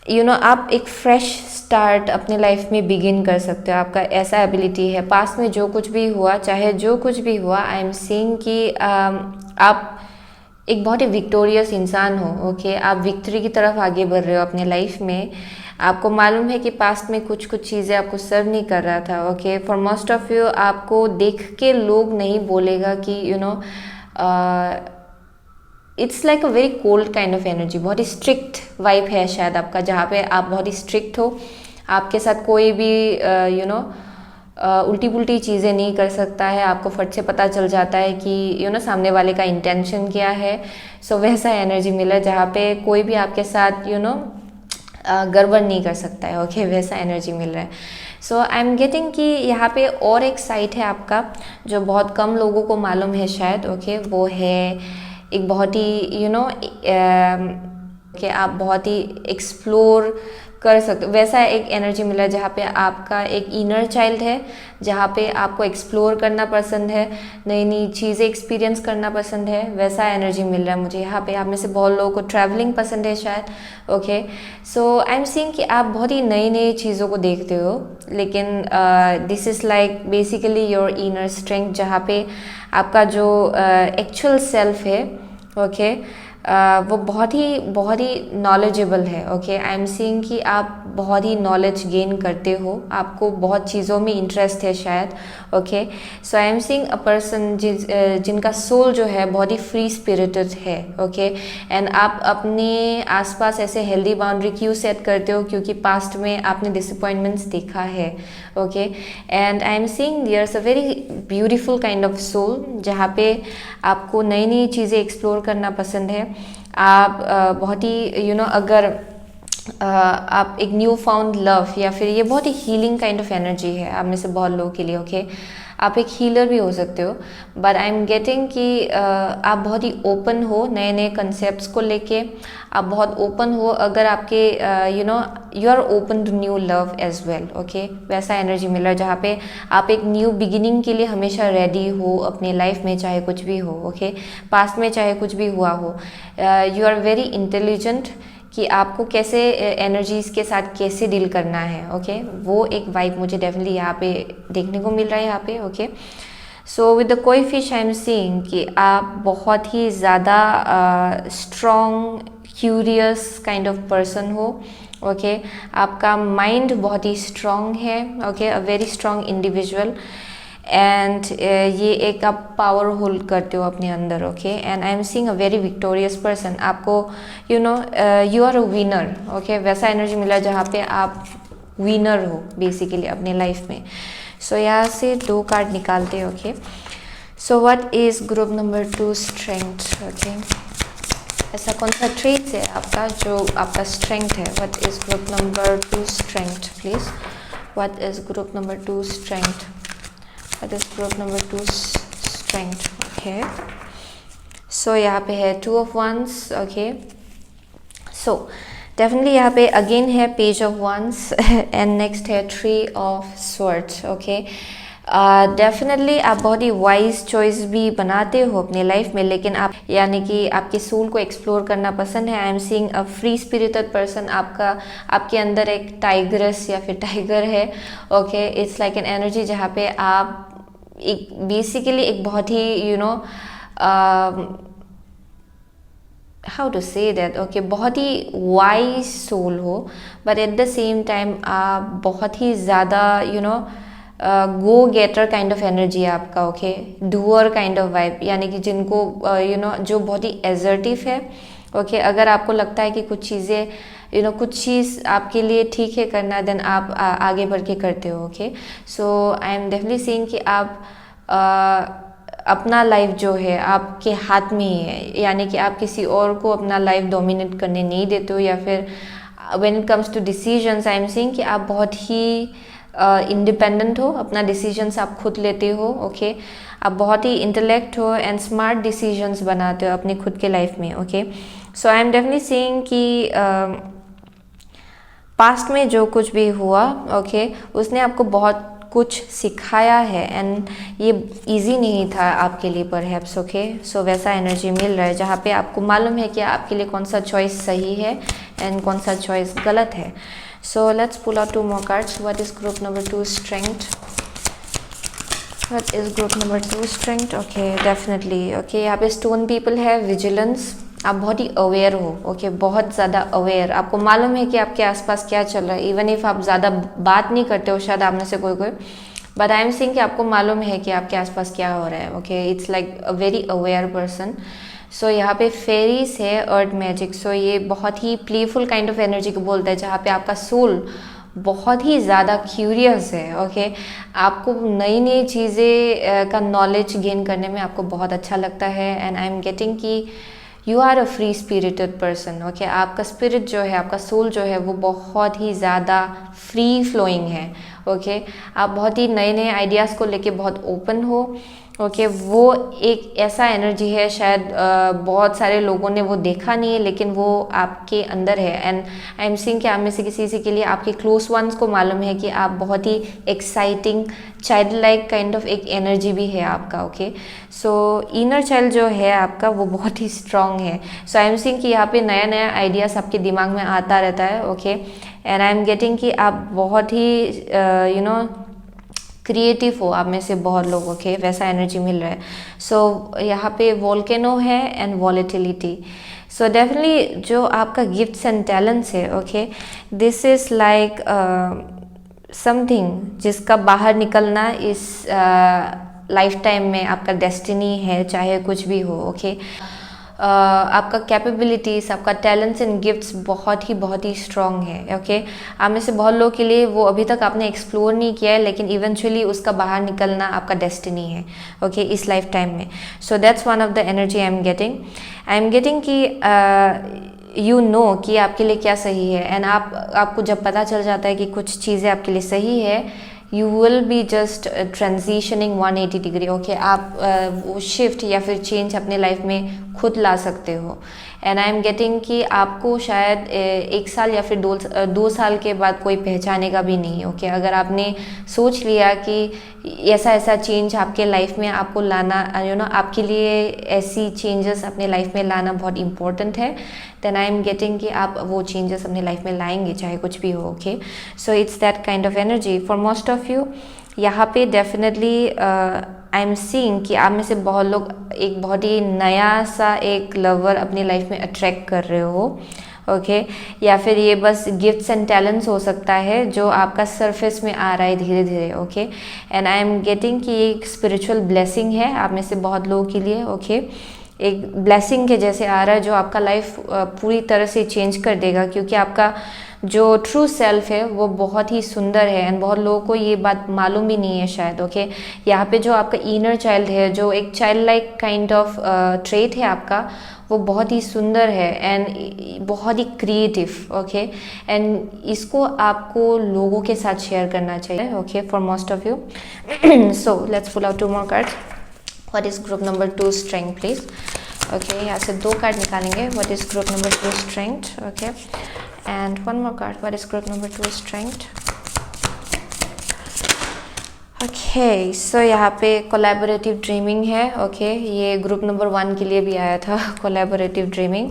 यू नो आप एक फ्रेश स्टार्ट अपने लाइफ में बिगिन कर सकते हो, आपका ऐसा एबिलिटी है. पास्ट में जो कुछ भी हुआ, चाहे जो कुछ भी हुआ, आई एम सीइंग कि आप एक बहुत ही विक्टोरियस इंसान हो, ओके. आप विक्ट्री की तरफ आगे बढ़ रहे हो अपने लाइफ में. आपको मालूम है कि पास्ट में कुछ चीज़ें आपको सर्व नहीं कर रहा था, okay. For most of you आपको देख के लोग नहीं बोलेगा कि you know it's like a very cold kind of energy, बहुत ही स्ट्रिक्ट वाइब है शायद आपका, जहाँ पे आप बहुत ही स्ट्रिक्ट हो, आपके साथ कोई भी उल्टी पुल्टी चीज़ें नहीं कर सकता है, आपको फट से पता चल जाता है कि सामने वाले का इंटेंशन क्या है। सो वैसा एनर्जी मिला जहाँ पे कोई भी आपके साथ गड़बड़ नहीं कर सकता है। ओके, वैसा एनर्जी मिल रहा है। सो आई एम गेटिंग कि यहाँ पे और एक साइट है आपका जो बहुत कम लोगों को मालूम है शायद। ओके, वो है एक बहुत ही कि आप बहुत ही एक्सप्लोर कर सकते हो, वैसा एक एनर्जी मिला है जहाँ पे आपका एक इनर चाइल्ड है, जहाँ पे आपको एक्सप्लोर करना पसंद है, नई नई चीज़ें एक्सपीरियंस करना पसंद है, वैसा एनर्जी मिल रहा है मुझे यहाँ पे। आप में से बहुत लोगों को ट्रैवलिंग पसंद है शायद। Okay, so I am seeing कि आप बहुत ही नई नई चीज़ों को देखते हो, लेकिन this is like basically your inner strength, जहाँ पे आपका जो एक्चुअल सेल्फ है, ओके, वो बहुत ही नॉलेजेबल है। ओके, आई एम सीइंग कि आप बहुत ही नॉलेज गेन करते हो, आपको बहुत चीज़ों में इंटरेस्ट है शायद। Okay, so I am seeing a person जिनका सोल जो है बहुत ही फ्री स्पिरिटेड है। ओके, एंड आप अपने आसपास ऐसे हेल्दी बाउंड्री क्यों सेट करते हो, क्योंकि पास्ट में आपने डिसअपॉइंटमेंट्स देखा है। Okay, and I am seeing there's a very beautiful kind of soul, जहाँ पे आपको नई नई चीज़ें एक्सप्लोर करना पसंद है। आप बहुत ही अगर आप एक न्यू फाउंड लव, या फिर ये बहुत ही हीलिंग काइंड ऑफ एनर्जी है आप में से बहुत लोगों के लिए। ओके, आप एक हीलर भी हो सकते हो, बट आई एम गेटिंग कि आप बहुत ही ओपन हो नए नए कंसेप्ट्स को लेके, आप बहुत ओपन हो, अगर आपके you are open to new love as well. Okay, वैसा एनर्जी मिल रहा है जहाँ पे आप एक न्यू बिगिनिंग के लिए हमेशा रेडी हो अपनी लाइफ में, चाहे कुछ भी हो। ओके, पास्ट में चाहे कुछ भी हुआ हो, यू आर वेरी इंटेलिजेंट कि आपको कैसे एनर्जीज के साथ कैसे डील करना है। ओके, वो एक वाइब मुझे डेफिनेटली यहाँ पे देखने को मिल रहा है यहाँ पे। Okay, so with the koi fish I am seeing कि आप बहुत ही ज़्यादा strong curious kind of person हो। ओके, आपका माइंड बहुत ही स्ट्रॉन्ग है। Okay, a very strong individual, and ये एक आप पावर होल्ड करते हो अपने अंदर। Okay, and I am seeing a very victorious person, आपको you are a winner. Okay, वैसा एनर्जी मिला जहाँ पे आप विनर हो बेसिकली अपने लाइफ में। सो यहाँ से 2 कार्ड निकालते हैं। Okay, so what is group number 2 strength. Okay, ऐसा कौन सा ट्रेट है आपका जो आपका स्ट्रेंथ है। What is group number 2 strength please. What is group number 2 strength. That is group number 2 strength. Okay, so यहाँ पे है 2 of wands. Okay, so definitely यहाँ पे again है page of wands and next है 3 of swords. Okay, डेफिनेटली आप बहुत ही वाइज चॉइस भी बनाते हो अपनी लाइफ में, लेकिन आप यानी कि आपके सोल को एक्सप्लोर करना पसंद है। I am seeing a free spirited person, आपके अंदर एक टाइग्रेस या फिर टाइगर है। Okay, it's like an energy जहाँ पे आप एक बेसिकली एक बहुत ही how to say that. Okay, बहुत ही वाइज सोल हो, but at the same time आप बहुत ही ज़्यादा go getter kind of energy है आपका। Okay, doer kind of vibe, यानी कि जिनको जो बहुत ही एजर्टिव है। ओके, अगर आपको लगता है कि कुछ चीज़ें कुछ चीज़ आपके लिए ठीक है करना, देन आप आगे बढ़ के करते हो। Okay, so I am definitely seeing कि आप अपना लाइफ जो है आपके हाथ में ही है, यानी कि आप किसी और को अपना लाइफ डोमिनेट करने नहीं देते हो, या फिर when it comes to decisions I am seeing कि आप बहुत ही इंडिपेंडेंट हो, अपना डिसीजंस आप खुद लेते हो। ओके, आप बहुत ही इंटेलेक्ट हो एंड स्मार्ट डिसीजंस बनाते हो अपनी खुद के लाइफ में। Okay, so I am definitely seeing कि पास्ट में जो कुछ भी हुआ, ओके, उसने आपको बहुत कुछ सिखाया है, एंड ये इजी नहीं था आपके लिए परहैप्स। ओके, सो वैसा एनर्जी मिल रहा है जहाँ पे आपको मालूम है कि आपके लिए कौन सा चॉइस सही है एंड कौन सा चॉइस गलत है। So let's pull out 2 more cards. What is group number 2 strength? What is group number 2 strength? Okay, definitely. Okay, यहाँ पे stone people है, vigilance, आप बहुत ही अवेयर हो। ओके, बहुत ज़्यादा अवेयर, आपको मालूम है कि आपके आसपास क्या चल रहा है, इवन इफ आप ज़्यादा बात नहीं करते हो शायद आप में से कोई, बट आई एम सीइंग कि आपको मालूम है कि आपके आसपास क्या हो रहा है। Okay, it's like a very aware person. So यहाँ पे फेरीज है, अर्थ मैजिक। सो ये बहुत ही प्लेफुल काइंड ऑफ एनर्जी को बोलता है, जहाँ पे आपका सोल बहुत ही ज़्यादा क्यूरियस है। ओके, आपको नई नई चीज़ें का नॉलेज गेन करने में आपको बहुत अच्छा लगता है। एंड आई एम गेटिंग कि you are a free spirited person. Okay, आपका स्पिरिट जो है, आपका सोल जो है, वो बहुत ही ज़्यादा फ्री फ्लोइंग है। ओके, आप बहुत ही नए नए आइडियाज़ को लेके बहुत ओपन हो। ओके, वो एक ऐसा एनर्जी है, शायद बहुत सारे लोगों ने वो देखा नहीं है, लेकिन वो आपके अंदर है। एंड आई एम सीइंग कि आप में से किसी के लिए, आपके क्लोज वंस को मालूम है कि आप बहुत ही exciting child like kind of एक एनर्जी भी है आपका। ओके, सो इनर चाइल्ड जो है आपका, वो बहुत ही स्ट्रांग है। सो आई एम सीइंग कि यहाँ पे नया नया आइडियाज़ आपके दिमाग में आता रहता है। Okay, and I am getting कि आप बहुत ही क्रिएटिव हो, आप में से बहुत लोग। ओके, वैसा एनर्जी मिल रहा है। सो यहाँ पे वोल्केनो है एंड वॉलेटिलिटी। सो डेफिनेटली जो आपका गिफ्ट्स एंड टैलेंट्स है, okay, this is like something जिसका बाहर निकलना इस लाइफ टाइम में आपका डेस्टिनी है, चाहे कुछ भी हो। ओके, आपका कैपेबिलिटीज़, आपका टैलेंट्स एंड गिफ्ट्स बहुत ही स्ट्रॉन्ग है। ओके, आप में से बहुत लोगों के लिए वो अभी तक आपने एक्सप्लोर नहीं किया है, लेकिन इवेंचुअली उसका बाहर निकलना आपका डेस्टिनी है। ओके, इस लाइफ टाइम में। सो that's one of the energy I am getting कि यू नो कि आपके लिए क्या सही है। एंड आपको जब पता चल जाता है कि कुछ चीज़ें आपके लिए सही है, you will be just transitioning 180 degree. Okay, आप वो शिफ्ट या फिर चेंज अपने लाइफ में खुद ला सकते हो। एंड आई एम गेटिंग कि आपको शायद 1 साल या फिर 2 साल के बाद कोई पहचानेगा भी नहीं। ओके, अगर आपने सोच लिया कि ऐसा चेंज आपके लाइफ में आपको लाना, आपके लिए ऐसी चेंजेस अपने लाइफ में लाना बहुत इंपॉर्टेंट है, देन आई एम गेटिंग कि आप वो चेंजेस अपने लाइफ में लाएंगे, चाहे कुछ भी हो। Okay, so it's that kind of energy for most of you. यहाँ पे डेफिनेटली आई एम सीइंग कि आप में से बहुत लोग एक बहुत ही नया सा एक लवर अपनी लाइफ में अट्रैक्ट कर रहे हो। ओके, या फिर ये बस गिफ्ट्स एंड टैलेंट्स हो सकता है जो आपका सरफेस में आ रहा है धीरे धीरे। Okay, and I am getting कि ये एक स्पिरिचुअल ब्लेसिंग है आप में से बहुत लोगों के लिए। ओके, एक ब्लेसिंग के जैसे आ रहा है जो आपका लाइफ पूरी तरह से चेंज कर देगा, क्योंकि आपका जो ट्रू सेल्फ है वो बहुत ही सुंदर है। एंड बहुत लोगों को ये बात मालूम भी नहीं है शायद। ओके, यहाँ पे जो आपका इनर चाइल्ड है, जो एक child like kind of trait है आपका, वो बहुत ही सुंदर है एंड बहुत ही क्रिएटिव। ओके, एंड इसको आपको लोगों के साथ शेयर करना चाहिए। Okay, for most of you. So let's pull out 2 more cards. What is group number 2 strength, please? Okay, यहाँ से 2 कार्ड निकालेंगे. What is group number 2 strength? Okay, and 1 more card. What is group number 2 strength? Okay, so यहाँ पे collaborative dreaming है. Okay, ये group number 1 के लिए भी आया था collaborative dreaming.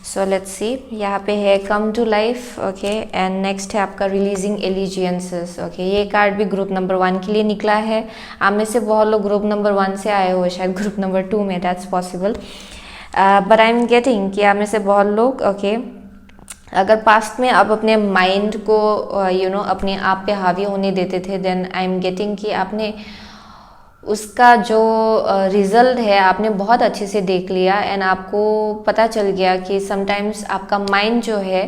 So let's see, यहाँ पे है come to life. Okay, and next है आपका रिलीजिंग एलिजियंसेस। ओके, ये कार्ड भी ग्रुप नंबर 1 के लिए निकला है। आप में से बहुत लोग ग्रुप नंबर 1 से आए हो, शायद ग्रुप नंबर 2 में, that's possible. But I am getting कि आप में से बहुत लोग, ओके, अगर पास्ट में आप अपने माइंड को अपने आप पे हावी होने देते थे, देन आई एम गेटिंग कि आपने उसका जो रिज़ल्ट है आपने बहुत अच्छे से देख लिया। एंड आपको पता चल गया कि समटाइम्स आपका माइंड जो है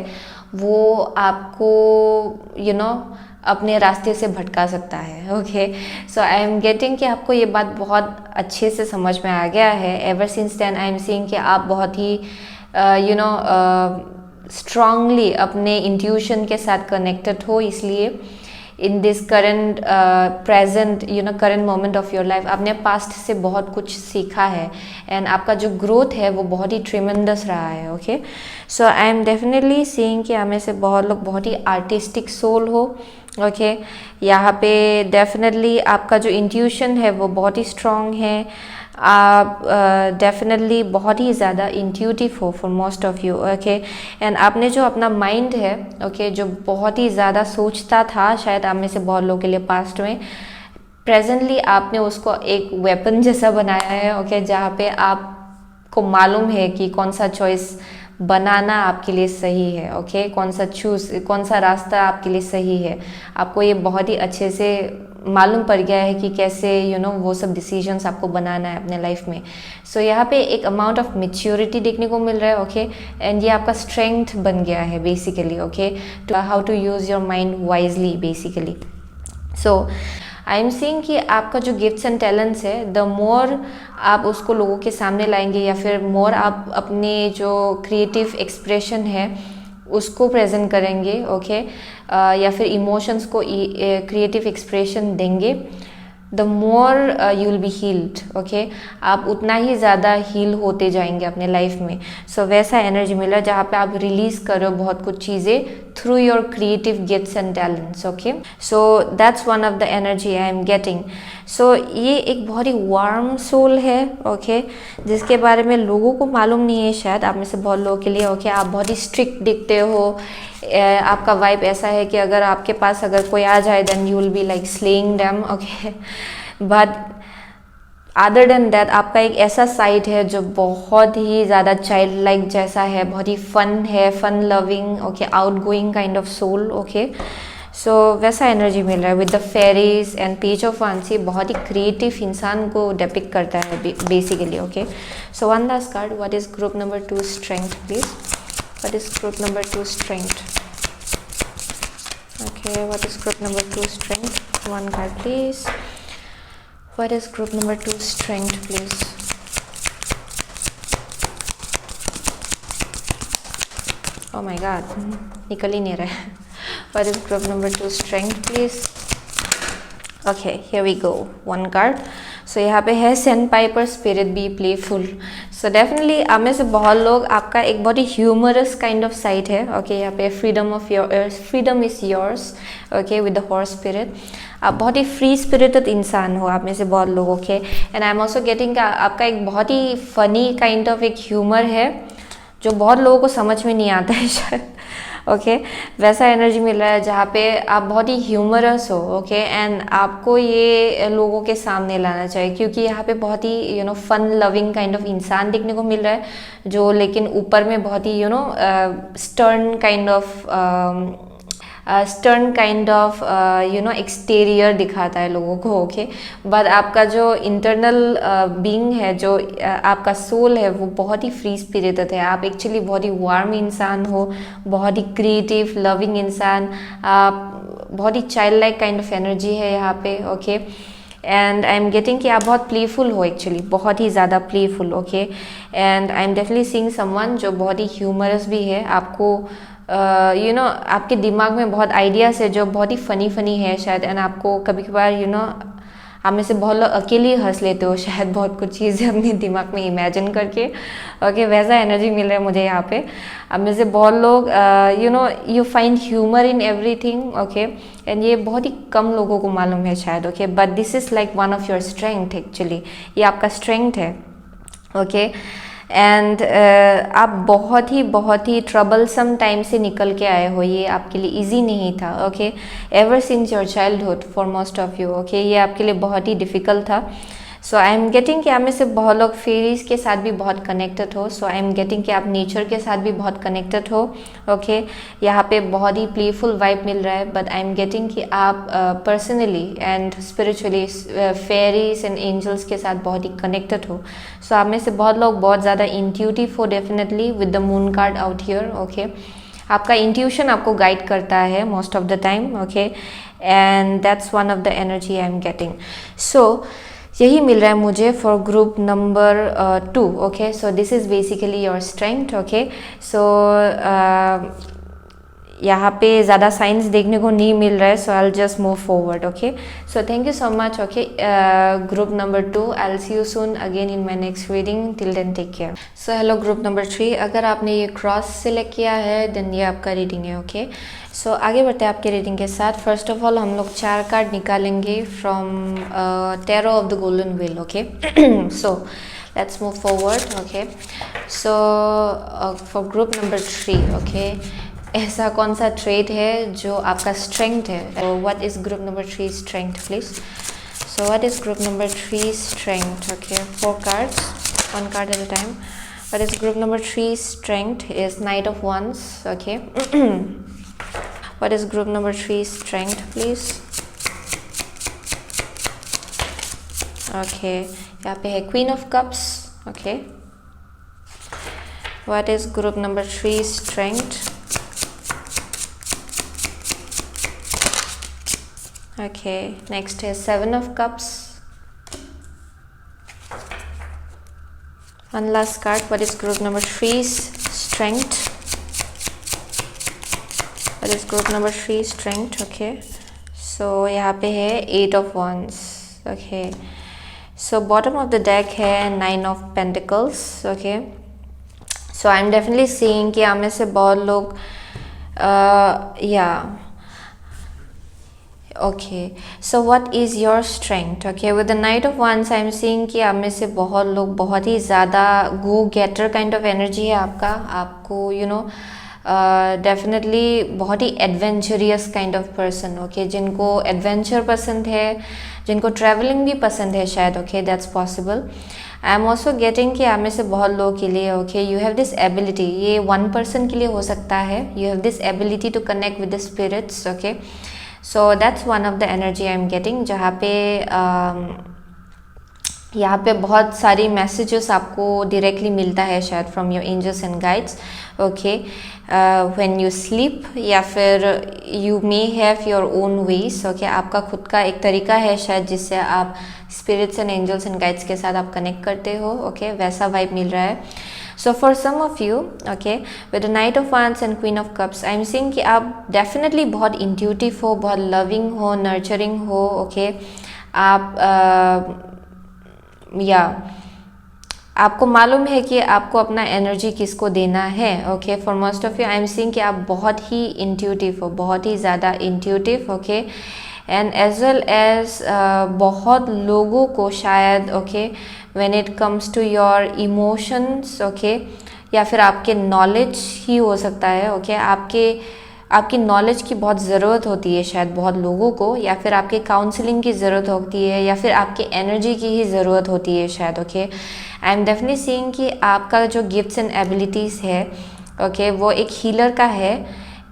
वो आपको अपने रास्ते से भटका सकता है। Okay, so I am getting कि आपको ये बात बहुत अच्छे से समझ में आ गया है। Ever since then I am seeing कि आप बहुत ही स्ट्रांगली अपने इंट्यूशन के साथ कनेक्टेड हो, इसलिए in this current present current moment of your life आपने पास्ट से बहुत कुछ सीखा है एंड आपका जो ग्रोथ है वो बहुत ही ट्रिमेंडस रहा है। Okay, so I am definitely seeing कि हमें से बहुत लोग बहुत ही आर्टिस्टिक सोल हो। ओके, यहाँ पे डेफिनेटली आपका जो इंट्यूशन है वो बहुत ही स्ट्रॉन्ग है। आप डेफिनेटली बहुत ही ज़्यादा इंट्यूटिव हो for most of you. Okay, and आपने जो अपना माइंड है, ओके, जो बहुत ही ज़्यादा सोचता था शायद आप में से बहुत लोगों के लिए पास्ट में, प्रेजेंटली आपने उसको एक वेपन जैसा बनाया है। ओके, जहाँ पे आपको मालूम है कि कौन सा चॉइस बनाना आपके लिए सही है, ओके, कौन सा रास्ता आपके लिए सही है, आपको ये बहुत ही अच्छे से मालूम पड़ गया है कि कैसे वो सब डिसीजंस आपको बनाना है अपने लाइफ में। सो यहाँ पे एक अमाउंट ऑफ मैच्योरिटी देखने को मिल रहा है, ओके, एंड ये आपका स्ट्रेंथ बन गया है basically, okay, to how to use your mind wisely basically. So I am seeing कि आपका जो गिफ्ट्स एंड टैलेंट्स है, द मोर आप उसको लोगों के सामने लाएंगे या फिर मोर आप अपने जो क्रिएटिव एक्सप्रेशन है उसको प्रेजेंट करेंगे, ओके, या फिर इमोशंस को क्रिएटिव एक्सप्रेशन देंगे, the more you will be healed, okay, आप उतना ही ज़्यादा हील होते जाएंगे अपने लाइफ में। सो वैसा एनर्जी मिला जहाँ पे आप रिलीज करो बहुत कुछ चीज़ें through your creative gifts and talents, okay. So that's one of the energy I am getting. So ये एक बहुत ही वार्म सोल है, ओके, जिसके बारे में लोगों को मालूम नहीं है शायद, आप में से बहुत लोगों के लिए, ओके, आप बहुत ही स्ट्रिक्ट दिखते हो, आपका वाइब ऐसा है कि अगर आपके पास अगर कोई आ जाए then you will be like slaying them, okay, but other than that आपका एक ऐसा साइड है जो बहुत ही ज़्यादा चाइल्ड लाइक जैसा है, बहुत ही फन है, fun loving, okay, outgoing kind of soul, okay. So वैसा एनर्जी मिल रहा है with the fairies and page of wands. ये बहुत ही क्रिएटिव इंसान को डिपिक्ट करता है basically, okay. So one last card, what is group number 2 strength please, what is group number 2 strength, okay, what is group number 2 strength, one card please, what is group number 2 strength please, oh my god, निकल ही नहीं रहा है, what is group number 2 strength please, okay, here we go, one card। सो यहाँ पे है sandpiper spirit be playful. So definitely आप में से बहुत लोग, आपका एक बहुत ही ह्यूमरस काइंड ऑफ साइड है, ओके, यहाँ पे freedom is yours, okay, with the horse spirit. आप बहुत ही फ्री स्पिरिटेड इंसान हो आप में से बहुत लोग, okay, and I am also getting आपका एक बहुत ही फनी काइंड ऑफ एक ह्यूमर है जो बहुत लोगों को समझ में नहीं आता है शायद, ओके, वैसा एनर्जी मिल रहा है जहाँ पे आप बहुत ही ह्यूमरस हो, ओके, एंड आपको ये लोगों के सामने लाना चाहिए क्योंकि यहाँ पे बहुत ही फन लविंग काइंड ऑफ इंसान देखने को मिल रहा है जो लेकिन ऊपर में बहुत ही स्टर्न काइंड ऑफ एक्सटीरियर दिखाता है लोगों को, ओके, बट आपका जो इंटरनल बीइंग है, जो आपका सोल है, वो बहुत ही फ्री स्पिरिटेड है। आप एक्चुअली बहुत ही वार्म इंसान हो, बहुत ही क्रिएटिव लविंग इंसान, आप बहुत ही child like kind of energy है यहाँ पे, okay, and I am getting कि आप बहुत प्लेफुल हो, एक्चुअली बहुत ही ज़्यादा playful, okay, and I am definitely seeing someone जो बहुत ही ह्यूमरस भी है। आपको आपके दिमाग में बहुत आइडियाज़ है जो बहुत ही फ़नी है शायद, एंड आपको कभी कभार आप में से बहुत लोग अकेले हंस लेते हो शायद बहुत कुछ चीज़ें अपने दिमाग में इमेजिन करके, ओके, वैसा एनर्जी मिल रहा है मुझे यहाँ पे। आप में से बहुत लोग you find humour in everything, okay, and ये बहुत ही कम लोगों को मालूम है शायद, okay, but this is like one of your strength, actually ये आपका स्ट्रेंथ है, ओके, एंड आप बहुत ही ट्रबलसम टाइम से निकल के आए हो, ये आपके लिए इजी नहीं था, okay, ever since your childhood for most of you, okay, ये आपके लिए बहुत ही डिफ़िकल्ट था। सो आई एम गेटिंग कि आप में से बहुत लोग फेरीज के साथ भी बहुत कनेक्टेड हो। सो आई एम गेटिंग कि आप नेचर के साथ भी बहुत कनेक्टेड हो, ओके, यहाँ पे बहुत ही प्लेफुल वाइब मिल रहा है, बट आई एम गेटिंग कि आप personally and spiritually fairies and angels के साथ बहुत ही कनेक्टेड हो। सो आप में से बहुत लोग बहुत ज़्यादा इंट्यूटिव हो definitely with the moon card out here, okay, आपका इंट्यूशन आपको गाइड करता है most of the time, okay, and that's one of the energy I am getting. So यही मिल रहा है मुझे for group number 2, okay, so this is basically your strength, okay. So यहाँ पे ज़्यादा साइंस देखने को नहीं मिल रहा है, so I will just move forward, okay. So thank you so much, okay, group number 2, I will see you soon again in my next reading, till then take care. So hello group number 3, अगर आपने ये क्रॉस सेलेक्ट किया है देन ये आपका रीडिंग है, ओके। सो आगे बढ़ते हैं आपके रीडिंग के साथ। फर्स्ट ऑफ ऑल हम लोग 4 कार्ड निकालेंगे from tarot of the golden wheel, okay. So let's move forward, okay. So for group number 3, okay, ऐसा कौन सा ट्रेड है जो आपका स्ट्रेंथ है? What is group number 3 strength please? So what is group number 3 strength? Okay, 4 cards, 1 card at a time. What is group number 3? Strength is Knight of Wands. Okay. What is group number 3? Strength, please. Okay. यहाँ पे है Queen of Cups. Okay. What is group number 3? Strength. Okay. Next is 7 of Cups. One last card. What is group number 3? Strength. What is group number 3? Strength. Okay. So यहाँ पे है 8 of Wands. Okay. So bottom of the deck है 9 of Pentacles. Okay. So I'm definitely seeing कि आप में से बहुत लोग yeah. Okay, so what is your strength? Okay, with the Knight of Wands I'm seeing कि आप में से बहुत लोग बहुत ही ज़्यादा go getter kind of energy है आपका, आपको you know डेफिनेटली बहुत ही adventurous kind of person. Okay, जिनको एडवेंचर पसंद है, जिनको ट्रैवलिंग भी पसंद है शायद. Okay, that's possible. I am also getting कि आप में से बहुत लोगों के लिए okay you have this ability, ये वन पर्सन के लिए हो सकता है, you have this ability to connect with the spirits. Okay, so that's one of the energy I am getting, जहाँ पे यहाँ पे बहुत सारी मैसेजेस आपको डायरेक्टली मिलता है शायद from your angels and guides. Okay, when you sleep, या फिर you may have your own ways. Okay, आपका खुद का एक तरीका है शायद जिससे आप spirits and angels and guides के साथ आप कनेक्ट करते हो. ओके, वैसा वाइब मिल रहा है. So for some of you okay with the knight of wands and queen of cups I am seeing कि आप डेफिनेटली बहुत इंट्यूटिव हो, बहुत लविंग हो, नर्चरिंग हो. ओके, आप या आपको मालूम है कि आपको अपना एनर्जी किसको देना है. Okay, for most of you I am seeing कि आप बहुत ही इंट्यूटिव हो, बहुत ही ज़्यादा intuitive. Okay, and as well as बहुत लोगों को शायद okay when it comes to your emotions okay, या फिर आपके नॉलेज ही हो सकता है. ओके, आपकी नॉलेज की बहुत ज़रूरत होती है शायद बहुत लोगों को, या फिर आपके काउंसलिंग की ज़रूरत होती है, या फिर आपके एनर्जी की ही ज़रूरत होती है शायद. Okay, I am definitely seeing कि आपका जो गिफ्ट्स एंड एबिलिटीज़ है ओके वो एक हीलर का है.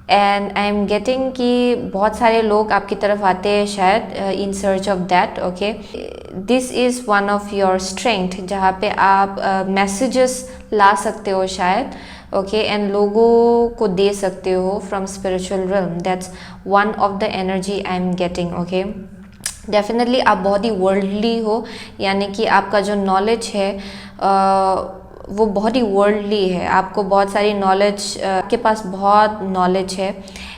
एंड आई एम गेटिंग कि बहुत सारे लोग आपकी तरफ आते हैं शायद in search of that. Okay, this is one of your strength, जहाँ पे आप मैसेजेस ला सकते हो शायद. ओके, एंड लोगों को दे सकते हो from spiritual realm. That's one of the energy I am getting. Okay, definitely आप बहुत ही वर्ल्डली हो, यानी कि आपका जो नॉलेज है वो बहुत ही वर्ल्डली है. आपको बहुत सारी नॉलेज, आपके पास बहुत नॉलेज है.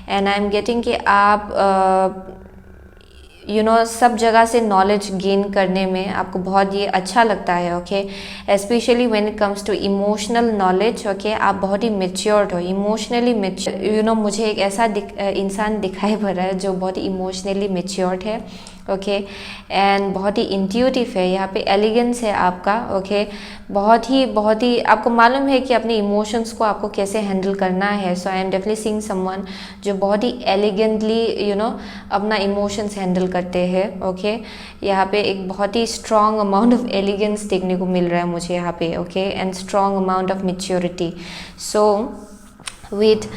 एंड आई एम गेटिंग कि आप यू नो सब जगह से नॉलेज गेन करने में आपको बहुत ये अच्छा लगता है. Okay, specially when it comes to emotional knowledge. Okay, आप बहुत ही मेच्योर्ड हो, इमोशनली मेच्योर. यू नो मुझे एक ऐसा इंसान दिखाई पड़ रहा है जो बहुत ही इमोशनली मेच्योर्ड है. ओके, एंड बहुत ही इंट्यूटिव है. यहाँ पे एलिगेंस है आपका. ओके, बहुत ही आपको मालूम है कि अपने इमोशंस को आपको कैसे हैंडल करना है. So I am definitely seeing someone जो बहुत ही एलिगेंटली यू नो अपना इमोशंस हैंडल करते हैं. ओके, यहाँ पे एक बहुत ही स्ट्रॉन्ग अमाउंट ऑफ एलिगेंस देखने को मिल रहा है मुझे यहाँ पे. Okay, and strong amount of maturity. So with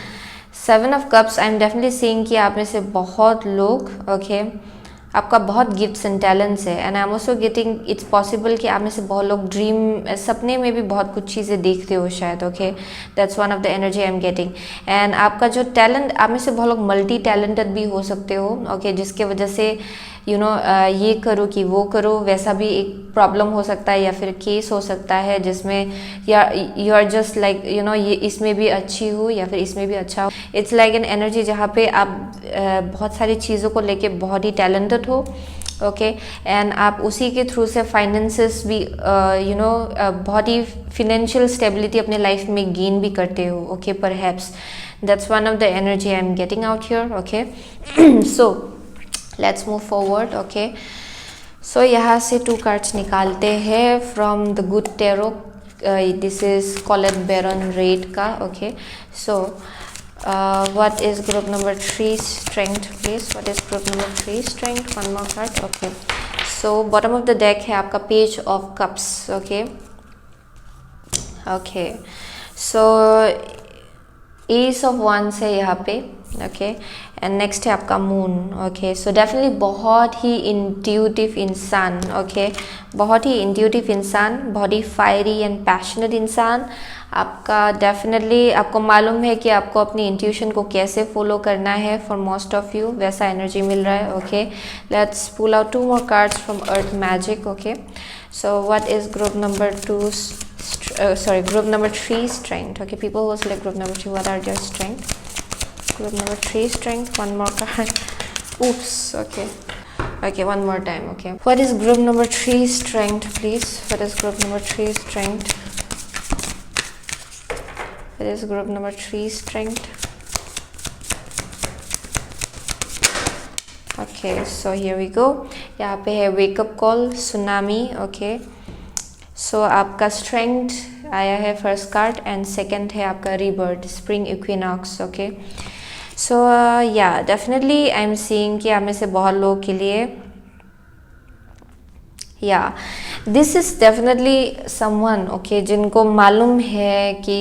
7 of cups I am definitely seeing कि आप में से बहुत लोग ओके आपका बहुत गिफ्ट्स एंड टैलेंट्स है. And I am also getting it's possible कि आप में से बहुत लोग ड्रीम सपने में भी बहुत कुछ चीज़ें देखते हो शायद. Okay, that's one of the energy I am getting. And आपका जो टैलेंट, आप में से बहुत लोग मल्टी टैलेंटेड भी हो सकते हो. ओके, जिसके वजह से यू नो ये करो कि वो करो, वैसा भी एक प्रॉब्लम हो सकता है, या फिर केस हो सकता है जिसमें you are just like you know ये इसमें भी अच्छी हो या फिर इसमें भी अच्छा हो. इट्स लाइक एन एनर्जी जहाँ पे आप बहुत सारी चीज़ों को लेके बहुत ही टैलेंटेड हो. ओके, एंड आप उसी के थ्रू से फाइनेंसेस भी यू नो बहुत ही फिनेंशियल स्टेबिलिटी अपने लाइफ में गेन भी करते हो. Okay, perhaps that's one of the energy I am getting out here. Okay, so let's move forward. Okay, so यहाँ से 2 कार्ड्स निकालते हैं from the good tarot. This is Colette Baron Reid का. Okay, so what is group number 3 strength please? What is group number 3 strength? One more card. Okay, so bottom of the deck है आपका page of cups. Okay, okay, so ace of wands है यहाँ पे, ओके, एंड नेक्स्ट है आपका मून, ओके। सो डेफिनेटली बहुत ही इंट्यूटिव इंसान, ओके, बहुत ही इंट्यूटिव इंसान, बहुत ही फायरी एंड पैशनेट इंसान। आपका डेफिनेटली आपको मालूम है कि आपको अपनी इंट्यूशन को कैसे फॉलो करना है, फॉर मोस्ट ऑफ यू वैसा एनर्जी मिल रहा है, okay. Let's pull out 2 more cards from earth magic, okay. So what is group number 2, group number 3 strength, okay, people who select group number 3, what are their strength? Group number 3 strength, one more card. Oops, okay, one more time, okay. What is group number 3 strength, please? What is group number 3 strength? What is group number 3 strength? Okay, so here we go. यहाँ पे है wake up call, tsunami, okay. सो आपका स्ट्रेंथ आया है फर्स्ट कार्ड, एंड सेकंड है आपका रीबर्थ, स्प्रिंग इक्विनॉक्स, ओके। सो या डेफिनेटली आई एम सीइंग कि आप में से बहुत लोगों के लिए या this is definitely someone, okay, जिनको मालूम है कि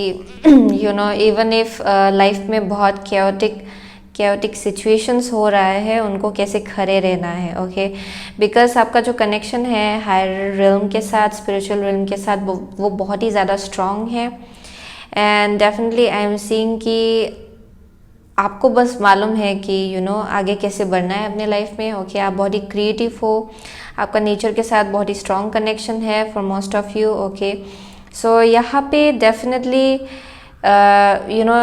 you know even if life में बहुत chaotic सिचुएशंस हो रहा है, उनको कैसे खड़े रहना है, ओके। बिकॉज आपका जो कनेक्शन है हायर रिल्म के साथ, स्पिरिचुअल रिल्म के साथ, वो बहुत ही ज़्यादा स्ट्रॉन्ग है। And definitely I am seeing कि आपको बस मालूम है कि यू नो आगे कैसे बढ़ना है अपने लाइफ में, ओके। आप बहुत ही क्रिएटिव हो, आपका नेचर के साथ बहुत ही स्ट्रॉन्ग कनेक्शन है for most of you, okay. So यहाँ पे डेफिनेटली यू नो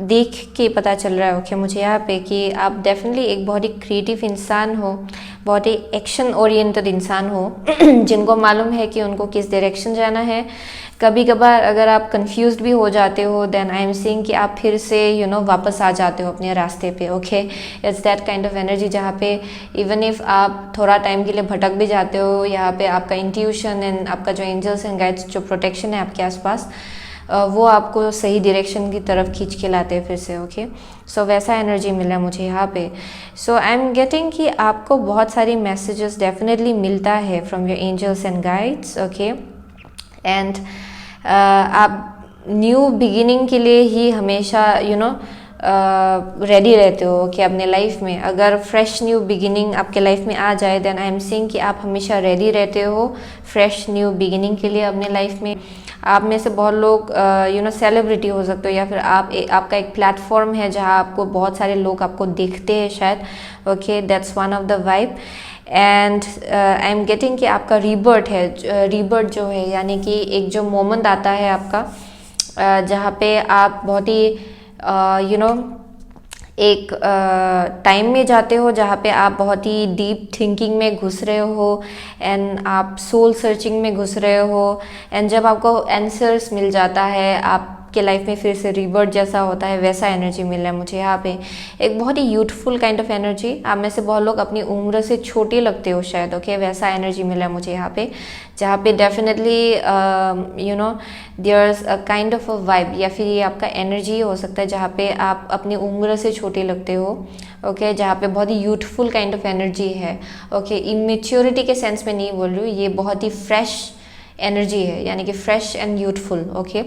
देख के पता चल रहा है, ओके, मुझे यहाँ पे कि आप डेफिनेटली एक बहुत ही क्रिएटिव इंसान हो, बहुत ही एक्शन ओरिएंटेड इंसान हो जिनको मालूम है कि उनको किस डायरेक्शन जाना है। कभी कभार अगर आप कंफ्यूज्ड भी हो जाते हो, देन आई एम सीइंग कि आप फिर से यू नो वापस आ जाते हो अपने रास्ते पे, okay. It's that kind of energy जहाँ पे इवन इफ आप थोड़ा टाइम के लिए भटक भी जाते हो, यहाँ पे आपका इंट्यूशन एंड आपका जो एंजल्स एंड गाइड्स जो प्रोटेक्शन है आपके आसपास, वो आपको सही डायरेक्शन की तरफ खींच के लाते हैं फिर से, ओके। सो वैसा एनर्जी मिला है मुझे यहाँ पे। सो आई एम गेटिंग कि आपको बहुत सारी मैसेजेस डेफिनेटली मिलता है from your angels and guides, okay. And आप न्यू बिगिनिंग के लिए ही हमेशा यू नो रेडी रहते हो कि अपने लाइफ में अगर फ्रेश न्यू बिगिनिंग आपके लाइफ में आ जाए, देन आई एम सीइंग कि आप हमेशा रेडी रहते हो फ्रेश न्यू बिगिनिंग के लिए अपने लाइफ में। आप में से बहुत लोग यू नो सेलिब्रिटी हो सकते हो, या फिर आपका एक प्लेटफॉर्म है जहाँ आपको बहुत सारे लोग आपको देखते हैं शायद, okay. That's one of the vibe. And I am getting कि आपका रीबर्थ है, रीबर्थ जो है यानी कि एक जो मोमेंट आता है आपका जहाँ पे आप बहुत ही यू नो एक टाइम में जाते हो जहाँ पे आप बहुत ही डीप थिंकिंग में घुस रहे हो, एंड आप सोल सर्चिंग में घुस रहे हो, एंड जब आपको आंसर्स मिल जाता है आपके लाइफ में फिर से रिबर्थ जैसा होता है, वैसा एनर्जी मिल रहा है मुझे यहाँ पे। एक बहुत ही यूथफुल काइंड ऑफ एनर्जी, आप में से बहुत लोग अपनी उम्र से छोटे लगते हो शायद, ओके, वैसा एनर्जी मिल रहा है मुझे यहाँ पे, जहाँ पे definitely you know there's a kind of a vibe, या फिर ये आपका एनर्जी हो सकता है जहाँ पे आप अपनी उम्र से छोटे लगते हो, ओके, जहाँ पे बहुत ही यूथफुल काइंड ऑफ एनर्जी है, ओके। इमेच्योरिटी के सेंस में नहीं बोल रही हूँ, ये बहुत ही फ्रेश एनर्जी है, यानी कि fresh and youthful, okay.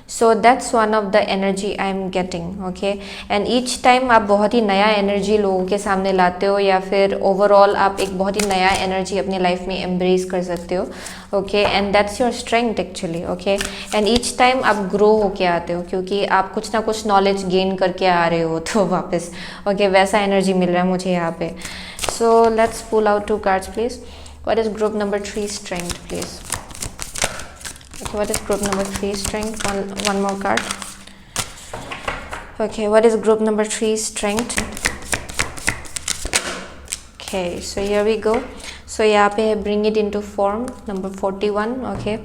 So that's one of the energy I am getting, okay. And each time आप बहुत ही नया एनर्जी लोगों के सामने लाते हो, या फिर ओवरऑल आप एक बहुत ही नया एनर्जी अपनी लाइफ में एम्ब्रेस कर सकते हो, okay. And that's your strength actually, okay. And each time आप ग्रो होके आते हो क्योंकि आप कुछ ना कुछ नॉलेज गेन करके आ रहे हो तो वापस, ओके, वैसा एनर्जी मिल रहा है मुझे यहाँ पे। So let's pull out 2 cards please. What is group number 3 strength please? Okay, what is group number 3 strength? One more card. Okay, what is group number 3 strength? Okay, so here we go. So यहाँ पे है bring it into form, number 41. Okay,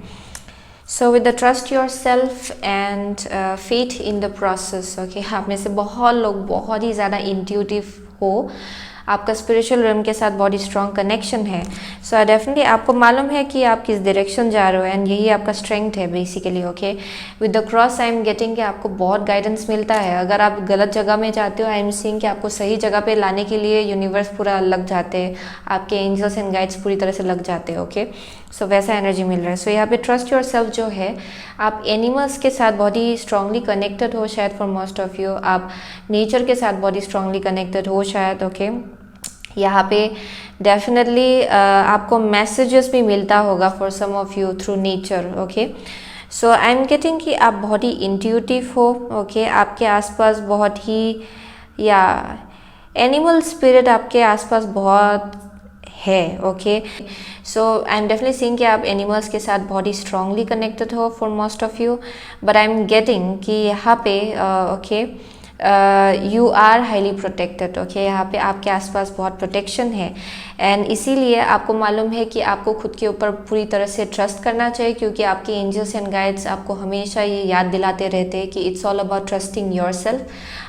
so with the trust yourself and faith in the process. Okay, आप में से बहुत लोग बहुत ही ज़्यादा intuitive हो, आपका स्पिरिचुअल रिम के साथ बहुत ही स्ट्रॉन्ग कनेक्शन है। सो डेफिनेटली आपको मालूम है कि आप किस डायरेक्शन जा रहे हो एंड यही आपका स्ट्रेंथ है basically. Okay, with the cross I am getting कि आपको बहुत गाइडेंस मिलता है। अगर आप गलत जगह में जाते हो, आई एम सीइंग कि आपको सही जगह पे लाने के लिए यूनिवर्स पूरा लग जाते हैं, आपके एंजल्स एंड गाइड्स पूरी तरह से लग जाते हैं। ओके, सो वैसा एनर्जी मिल रहा है। सो यहाँ पे ट्रस्ट योर सेल्फ जो है, आप एनिमल्स के साथ बहुत ही स्ट्रांगली कनेक्टेड हो शायद फॉर मोस्ट ऑफ यू, आप नेचर के साथ बहुत ही स्ट्रांगली कनेक्टेड हो शायद। ओके, यहाँ पे डेफिनेटली आपको मैसेजेस भी मिलता होगा for some of you through nature. Okay, so I am getting कि आप बहुत ही इंट्यूटिव हो। ओके, आपके आसपास बहुत ही या एनिमल स्पिरिट आपके आसपास बहुत है। Okay, so I am definitely seeing कि आप एनिमल्स के साथ बहुत ही स्ट्रांगली कनेक्टेड हो for most of you, but I am getting कि यहाँ पे okay you are highly protected. Okay, यहाँ पे आपके आसपास बहुत प्रोटेक्शन है एंड इसीलिए आपको मालूम है कि आपको खुद के ऊपर पूरी तरह से ट्रस्ट करना चाहिए, क्योंकि आपके एंजल्स एंड गाइड्स आपको हमेशा ये याद दिलाते रहते हैं कि it's all about trusting your self.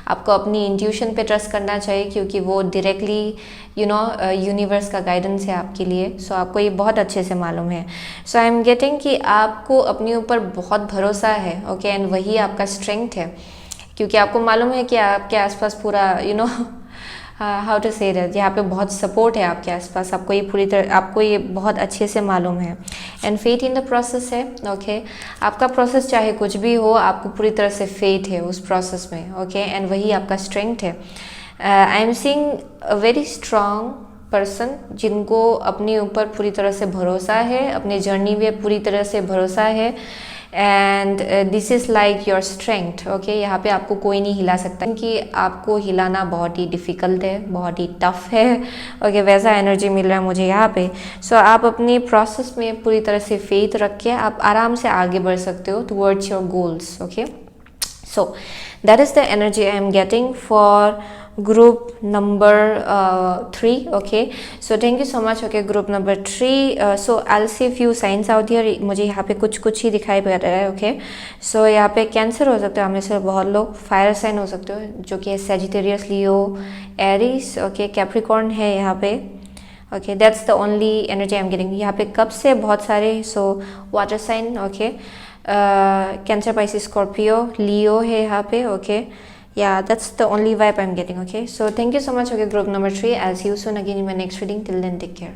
आपको अपनी इंट्यूशन पे ट्रस्ट करना चाहिए, क्योंकि वो डायरेक्टली यूनिवर्स का गाइडेंस है आपके लिए। सो आपको ये बहुत अच्छे से मालूम है। सो आई एम गेटिंग कि आपको अपने ऊपर बहुत भरोसा है। ओके, एंड वही आपका स्ट्रेंथ है, क्योंकि आपको मालूम है कि आपके आसपास पूरा हाउ टू से दैट, यहाँ पे बहुत सपोर्ट है आपके आसपास। आपको ये बहुत अच्छे से मालूम है and faith in the process है। ओके, आपका प्रोसेस चाहे कुछ भी हो, आपको पूरी तरह से फेथ है उस प्रोसेस में। ओके, एंड वही आपका स्ट्रेंथ है। I am seeing a very strong person जिनको अपने ऊपर पूरी तरह से भरोसा है, अपने जर्नी में पूरी तरह से भरोसा है and this is like your strength. Okay, यहाँ पे आपको कोई नहीं हिला सकता, क्योंकि आपको हिलाना बहुत ही डिफ़िकल्ट है, बहुत ही टफ है। ओके, वैसा एनर्जी मिल रहा है मुझे यहाँ पे। सो आप अपनी प्रोसेस में पूरी तरह से फेथ रख के आप आराम से आगे बढ़ सकते हो towards your goals. Okay, so that is the energy I am getting for group number 3. okay, so thank you so much. okay, group number 3, so I'll see few signs out here. मुझे यहाँ पे कुछ ही दिखाई पड़ रहा है। okay, so यहाँ पे कैंसर हो सकते हो हमें से बहुत लोग, फायर साइन हो सकते हो जो कि Sagittarius, Leo, Aries, okay, Capricorn है यहाँ पे। Okay, that's the only energy I am getting. यहाँ पे कब से बहुत सारे, so water sign, okay, Cancer, Pisces, Scorpio, Leo है यहाँ पे। Okay, yeah, that's the only vibe I'm getting. Okay, so thank you so much. Okay, group number 3, I'll see you soon again in my next reading. Till then, take care.